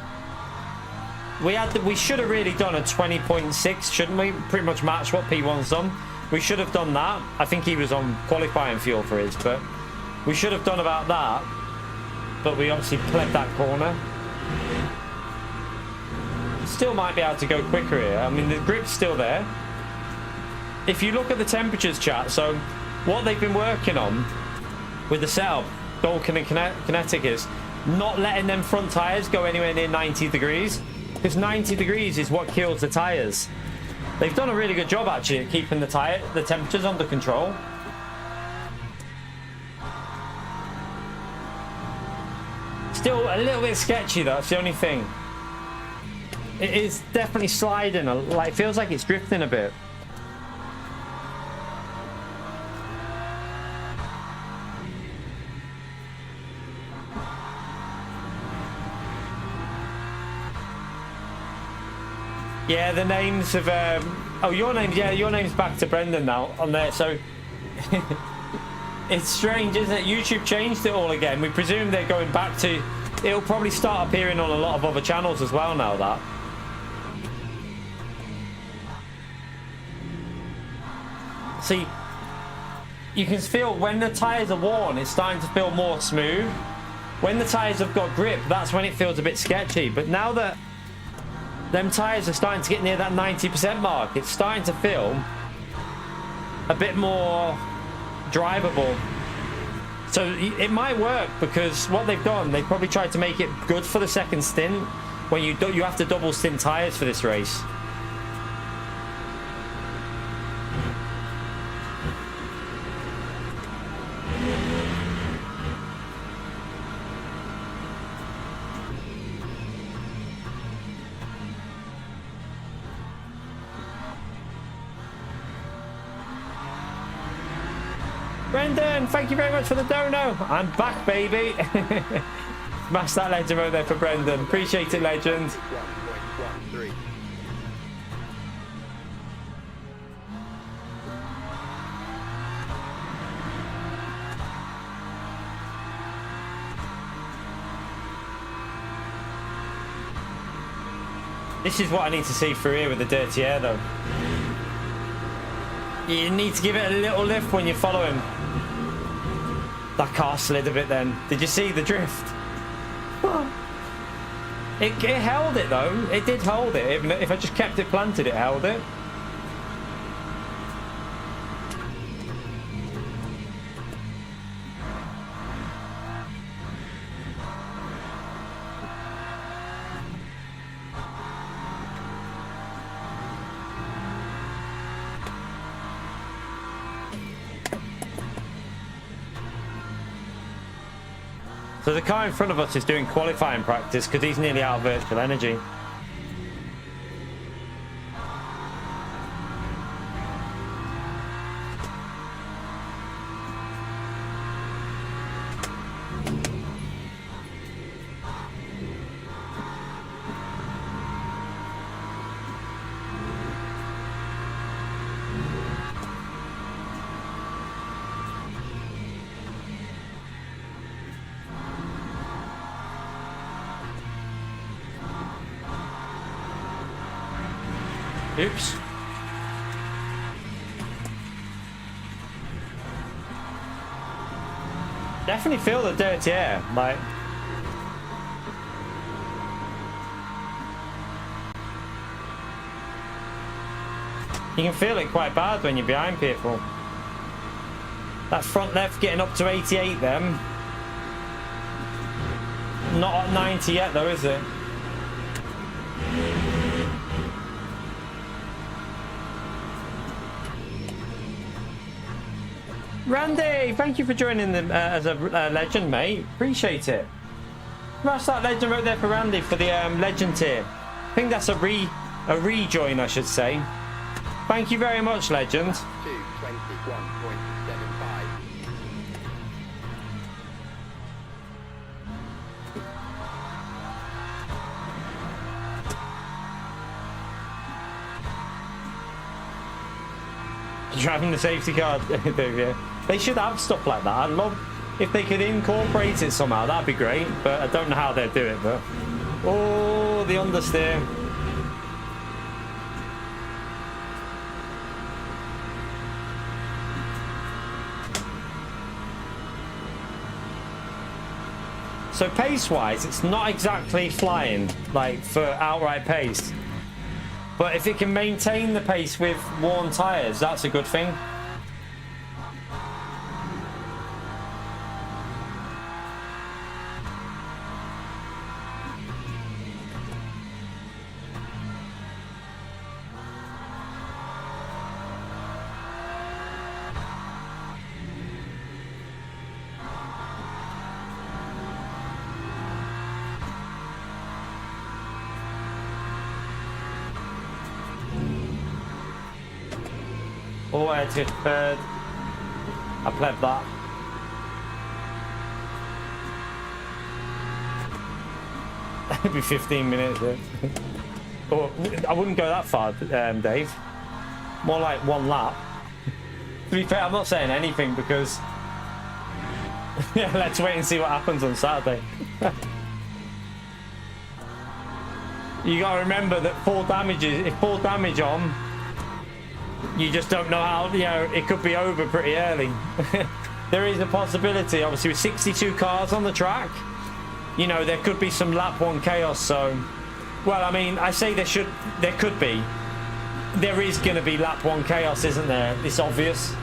We should have really done a 20.6, shouldn't we? Pretty much match what P1's done. We should have done that. I think he was on qualifying fuel for his, but we should have done about that. But we obviously pled that corner. Still might be able to go quicker here. I mean, the grip's still there. If you look at the temperatures, chat, so what they've been working on with the setup, Vulcan and Kinetic, is not letting them front tyres go anywhere near 90 degrees, because 90 degrees is what kills the tyres. They've done a really good job actually at keeping the temperatures under control. Still a little bit sketchy though, that's the only thing. It is definitely sliding, like it feels like it's drifting a bit. Yeah, the names of oh, your name, yeah, your name's back to Brendan now on there. So it's strange, isn't it? YouTube changed it all again. We presume they're going back to. It'll probably start appearing on a lot of other channels as well now. That. See, you can feel when the tyres are worn, it's starting to feel more smooth. When the tyres have got grip, that's when it feels a bit sketchy. But now that them tyres are starting to get near that 90% mark, it's starting to feel a bit more drivable. So it might work, because what they've done, they've probably tried to make it good for the second stint, when you have to double stint tyres for this race. Brendan, thank you very much for the dono. I'm back, baby. Smash that legend right there for Brendan. Appreciate it, legend. 1.13. This is what I need to see through here with the dirty air, though. You need to give it a little lift when you follow him. That car slid a bit then. Did you see the drift? It held it, though. It did hold it. If I just kept it planted, it held it. So the car in front of us is doing qualifying practice because he's nearly out of virtual energy. Oops. Definitely feel the dirty air, like. You can feel it quite bad when you're behind people. That front left getting up to 88 then. Not at 90 yet though, is it? Randy, thank you for joining them as a legend, mate. Appreciate it. Smash that legend right there for Randy for the legend tier. I think that's a rejoin, I should say. Thank you very much, legend. 221.75. Driving the safety car, Dave, yeah. They should have stuff like that. I'd love if they could incorporate it somehow. That'd be great, but I don't know how they'd do it. But oh, the understeer. So pace-wise, it's not exactly flying like for outright pace. But if it can maintain the pace with worn tyres, that's a good thing. Oh, I had to get third. I pleb that. It'd be 15 minutes. Oh, I wouldn't go that far, Dave. More like one lap. To be fair, I'm not saying anything because yeah, let's wait and see what happens on Saturday. You gotta remember that if full damage on, you just don't know how, you know, it could be over pretty early. There is a possibility, obviously, with 62 cars on the track, you know, there could be some lap one chaos. So, well, I mean, I say there could be. There is going to be lap one chaos, isn't there? It's obvious.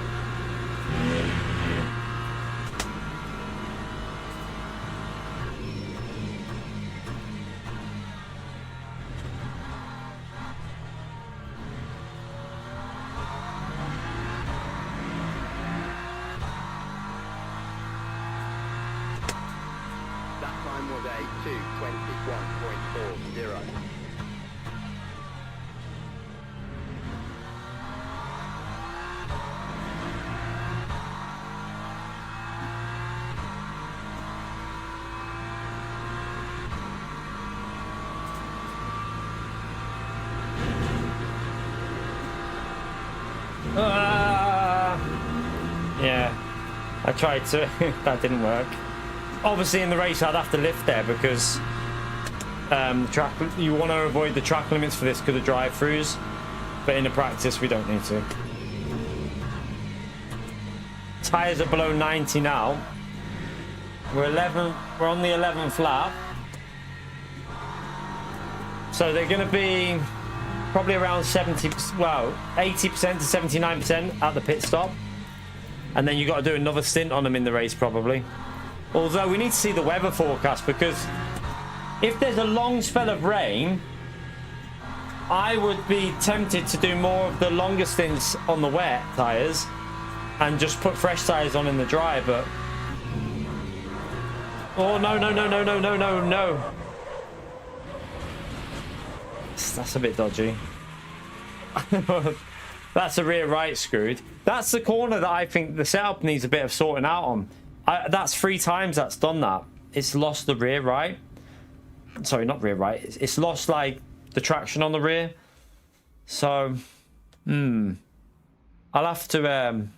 Was a 221.40. Yeah, I tried to. That didn't work. Obviously, in the race, I'd have to lift there because track. You want to avoid the track limits for this because of drive-throughs, but in the practice, we don't need to. Tires are below 90 now. We're on the 11th lap. So they're going to be probably around 80% to 79% at the pit stop. And then you got to do another stint on them in the race probably. Although we need to see the weather forecast, because if there's a long spell of rain, I would be tempted to do more of the longer stints on the wet tyres and just put fresh tyres on in the dry, but... Oh, no. That's a bit dodgy. That's a rear right screwed. That's the corner that I think the setup needs a bit of sorting out on. That's 3 times that's done that. It's lost the rear right. Sorry, not rear right. It's lost, like, the traction on the rear. So, I'll have to...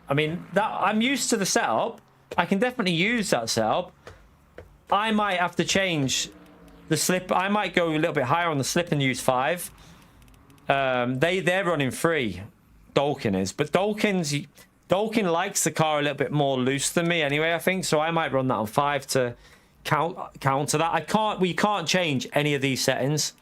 I mean, I'm used to the setup. I can definitely use that setup. I might have to change the slip. I might go a little bit higher on the slip and use 5. They're running 3. Dolkin is, but Dolkin likes the car a little bit more loose than me anyway, I think. So I might run that on 5 to counter that. We can't change any of these settings.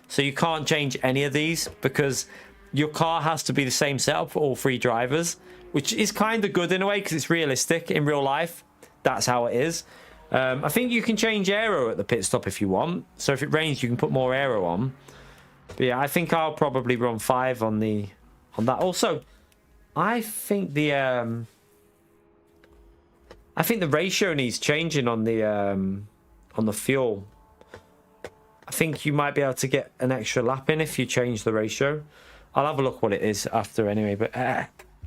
So you can't change any of these because your car has to be the same setup for all 3 drivers, which is kind of good in a way because it's realistic in real life. That's how it is. I think you can change aero at the pit stop if you want. So if it rains, you can put more aero on. But yeah, I think I'll probably run 5 on that. Also, I think the ratio needs changing on the fuel. I think you might be able to get an extra lap in if you change the ratio. I'll have a look what it is after anyway. But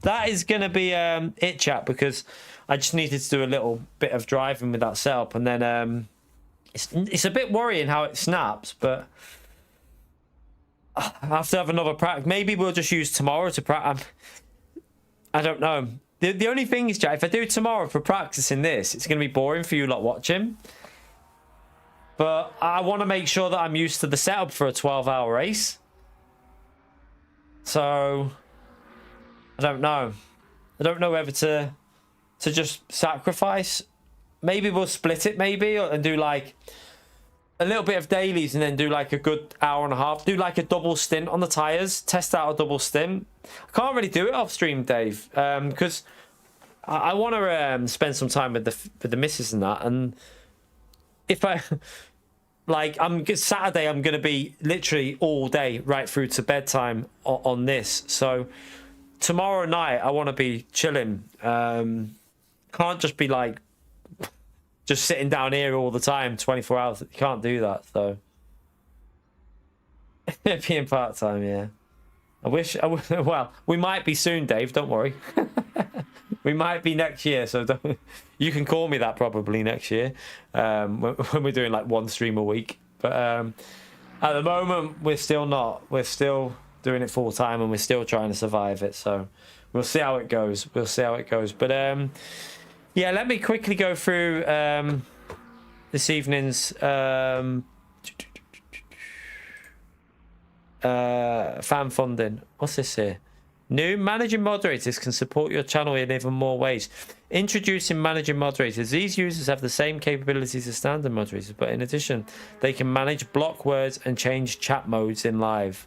that is going to be it, chat, because I just needed to do a little bit of driving with that setup, and then it's a bit worrying how it snaps, but I have to have another practice. Maybe we'll just use tomorrow to practice. I don't know. The only thing is, Jack, if I do tomorrow for practicing this, it's going to be boring for you lot watching. But I want to make sure that I'm used to the setup for a 12-hour race. So I don't know. I don't know whether to just sacrifice. Maybe we'll split it and do like a little bit of dailies and then do like a good hour and a half. Do like a double stint on the tyres. Test out a double stint. I can't really do it off stream, Dave, because I want to spend some time with the missus and that. And if I Saturday, I'm going to be literally all day right through to bedtime on this. So tomorrow night, I want to be chilling. Can't just be like just sitting down here all the time, 24 hours. You can't do that. So being part time, yeah. Well, we might be soon, Dave. Don't worry. We might be next year, so you can call me that probably next year when we're doing like 1 stream a week. But at the moment, we're still not. We're still doing it full time, and we're still trying to survive it. So we'll see how it goes. But yeah, let me quickly go through this evening's fan funding. What's this here? New managing moderators can support your channel in even more ways. Introducing managing moderators. These users have the same capabilities as standard moderators, but in addition, they can manage block words and change chat modes in live.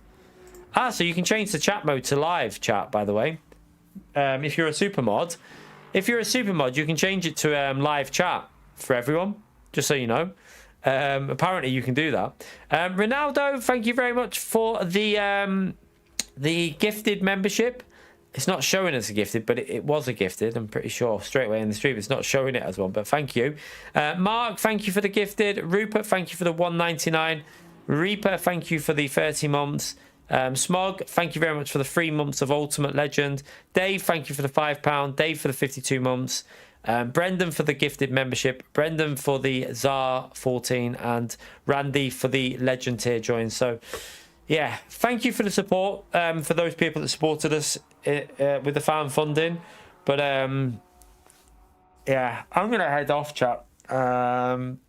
So you can change the chat mode to live chat, by the way. If you're a super mod. If you're a super mod, you can change it to live chat for everyone, just so you know. Apparently, you can do that. Ronaldo, thank you very much for the gifted membership. It's not showing as a gifted, but it was a gifted. I'm pretty sure straight away in the stream. It's not showing it as one, but thank you. Mark, thank you for the gifted. Rupert, thank you for the 1.99. Reaper, thank you for the 30 months. Smog, thank you very much for the 3 months of Ultimate Legend. Dave, thank you for the £5. Dave for the 52 months. Brendan for the gifted membership. Brendan for the Czar 14. And Randy for the Legend tier join. So, yeah, thank you for the support. For those people that supported us with the fan funding. But yeah, I'm gonna head off, chat. Don't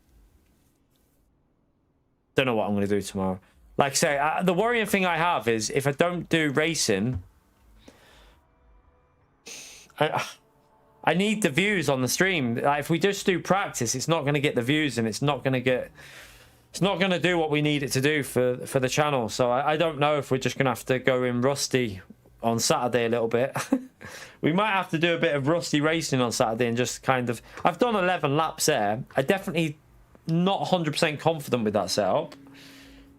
know what I'm gonna do tomorrow. Like I say, the worrying thing I have is if I don't do racing, I need the views on the stream. Like, if we just do practice, it's not going to get the views, and it's not going to do what we need it to do for the channel. So I don't know if we're just going to have to go in rusty on Saturday a little bit. We might have to do a bit of rusty racing on Saturday and just kind of... I've done 11 laps there. I definitely not 100% confident with that setup.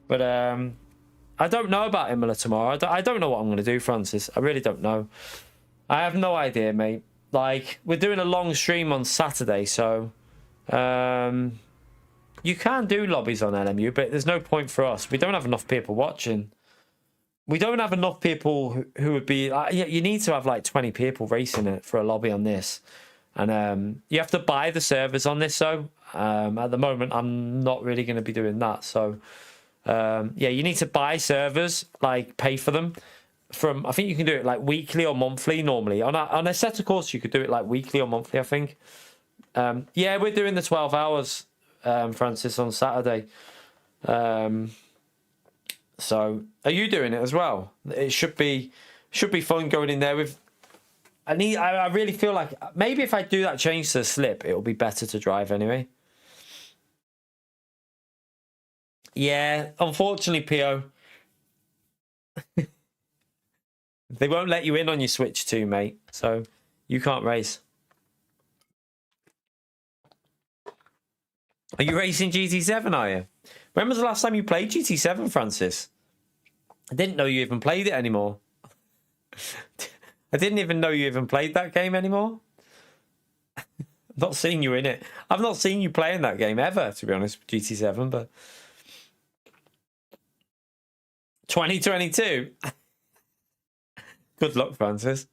But I don't know about Imola tomorrow. I don't know what I'm going to do, Francis. I really don't know. I have no idea, mate. Like, we're doing a long stream on Saturday, so you can do lobbies on LMU, but there's no point for us. We don't have enough people watching. We don't have enough people who would be... you need to have like 20 people racing it for a lobby on this. And you have to buy the servers on this, though. At the moment, I'm not really going to be doing that. So, yeah, you need to buy servers, like pay for them. I think you can do it like weekly or monthly normally. On a set of course, you could do it like weekly or monthly, I think. Yeah, we're doing the 12 hours, Francis, on Saturday. So are you doing it as well? It should be fun going in there with... I really feel like maybe if I do that change to the slip, it'll be better to drive anyway. Yeah, unfortunately, Pio. They won't let you in on your Switch 2, mate. So you can't race. Are you racing GT7, are you? When was the last time you played GT7, Francis? I didn't know you even played it anymore. I didn't even know you even played that game anymore. I've not seen you in it. I've not seen you playing that game ever, to be honest, GT7, but... 2022? Good luck, Francis.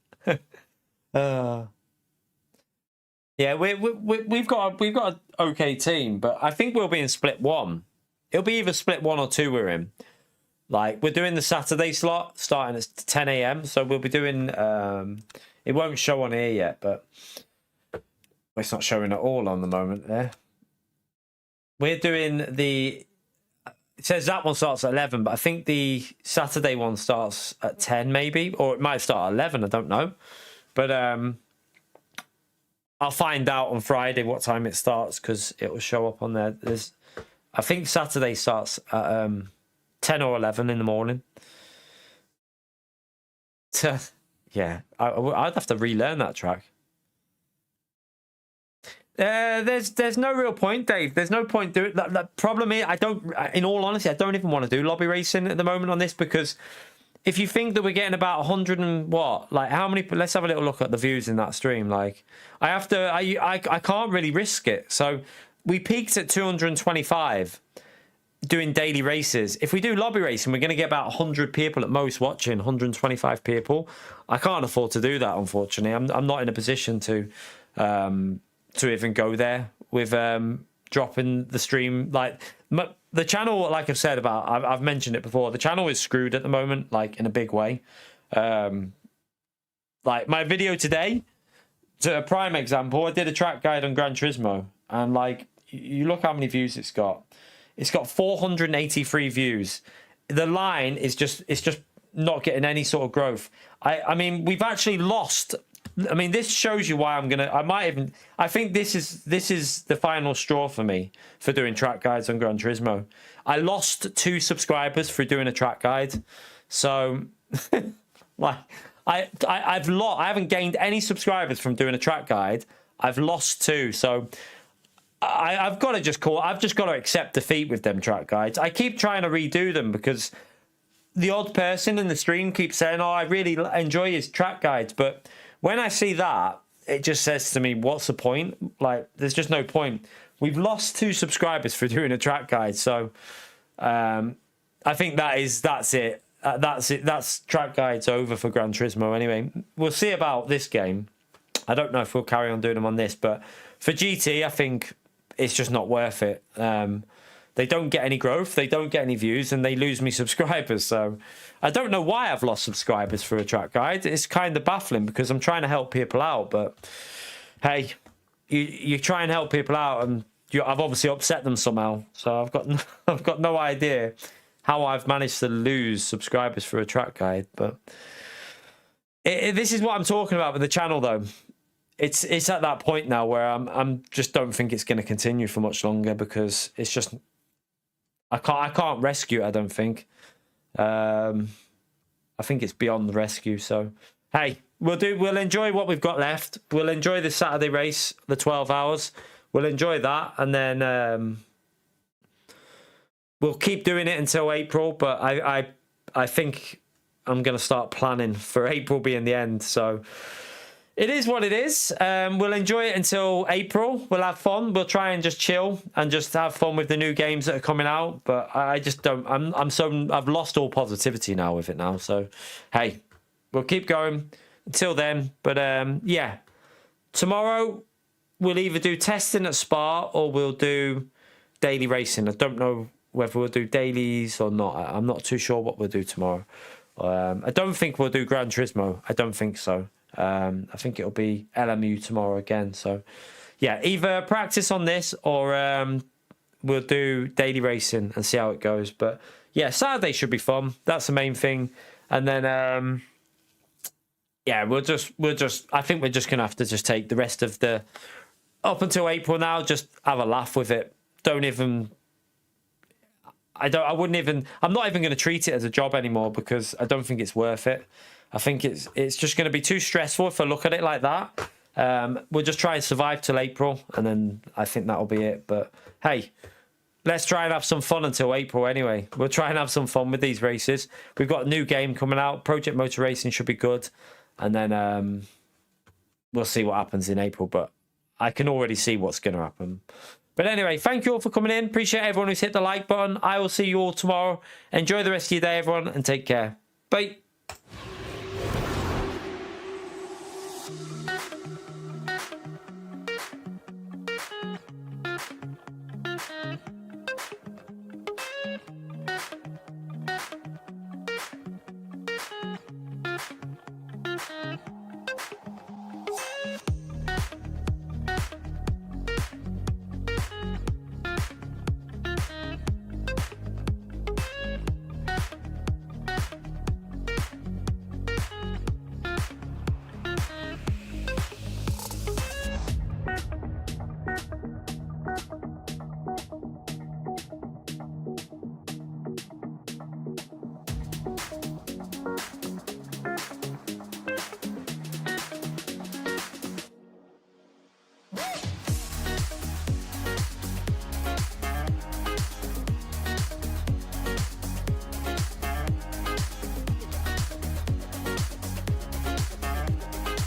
Yeah, we've got an okay team, but I think we'll be in split one. It'll be either split 1 or 2 we're in. Like, we're doing the Saturday slot starting at 10 a.m. So we'll be doing... it won't show on here yet, but... It's not showing at all on the moment there. We're doing the... It says that one starts at 11, but I think the Saturday one starts at 10 maybe. Or it might start at 11, I don't know. But I'll find out on Friday what time it starts, because it will show up on there. I think Saturday starts at 10 or 11 in the morning. Yeah, I'd have to relearn that track. There's no real point, Dave. There's no point doing that. The problem is, in all honesty, I don't even want to do lobby racing at the moment on this, because if you think that we're getting about 100 and what, like how many? Let's have a little look at the views in that stream. Like, I can't really risk it. So we peaked at 225 doing daily races. If we do lobby racing, we're going to get about 100 people at most watching. 125 people. I can't afford to do that, unfortunately. I'm not in a position to even go there with dropping the stream. Like, the channel, like I've said about, I've mentioned it before, the channel is screwed at the moment, like in a big way. Like my video today, to a prime example, I did a track guide on Gran Turismo, and like, you look how many views it's got. It's got 483 views. The line is just, it's just not getting any sort of growth. I mean, we've actually lost. I mean, this shows you why I think this is the final straw for me for doing track guides on Gran Turismo. I lost 2 subscribers for doing a track guide. So, like, I haven't gained any subscribers from doing a track guide. I've lost 2. So I've got to accept defeat with them track guides. I keep trying to redo them because the odd person in the stream keeps saying, "Oh, I really enjoy his track guides," but when I see that, it just says to me, what's the point? Like, there's just no point. We've lost 2 subscribers for doing a track guide. So I think that's it. That's track guides over for Gran Turismo anyway. We'll see about this game. I don't know if we'll carry on doing them on this, but for GT, I think it's just not worth it. they don't get any growth, they don't get any views, and they lose me subscribers. So I don't know why I've lost subscribers for a track guide. It's kind of baffling because I'm trying to help people out, but hey, you try and help people out, and I've obviously upset them somehow. So I've got no idea how I've managed to lose subscribers for a track guide. But this is what I'm talking about with the channel, though. It's at that point now where I'm just don't think it's going to continue for much longer, because it's just I can't rescue it. I don't think. I think it's beyond the rescue. So hey, we'll enjoy what we've got left. We'll enjoy the Saturday race, the 12 hours. We'll enjoy that, and then we'll keep doing it until April. But I think I'm going to start planning for April being the end. So it is what it is. We'll enjoy it until April. We'll have fun. We'll try and just chill and just have fun with the new games that are coming out. But I just don't. I've lost all positivity now with it now. So hey, we'll keep going until then. But yeah, tomorrow we'll either do testing at Spa or we'll do daily racing. I don't know whether we'll do dailies or not. I'm not too sure what we'll do tomorrow. I don't think we'll do Gran Turismo. I don't think so. I think it'll be LMU tomorrow again. So yeah, either practice on this or we'll do daily racing and see how it goes. But yeah, Saturday should be fun. That's the main thing. And then yeah, we'll just I think we're just gonna have to just take the rest of the up until April now, just have a laugh with it. I'm not even going to treat it as a job anymore, because I don't think it's worth it. I think it's just going to be too stressful if I look at it like that. We'll just try and survive till April, and then I think that'll be it. But hey, let's try and have some fun until April anyway. We'll try and have some fun with these races. We've got a new game coming out. Project Motor Racing should be good. And then we'll see what happens in April. But I can already see what's going to happen. But anyway, thank you all for coming in. Appreciate everyone who's hit the like button. I will see you all tomorrow. Enjoy the rest of your day, everyone, and take care. Bye.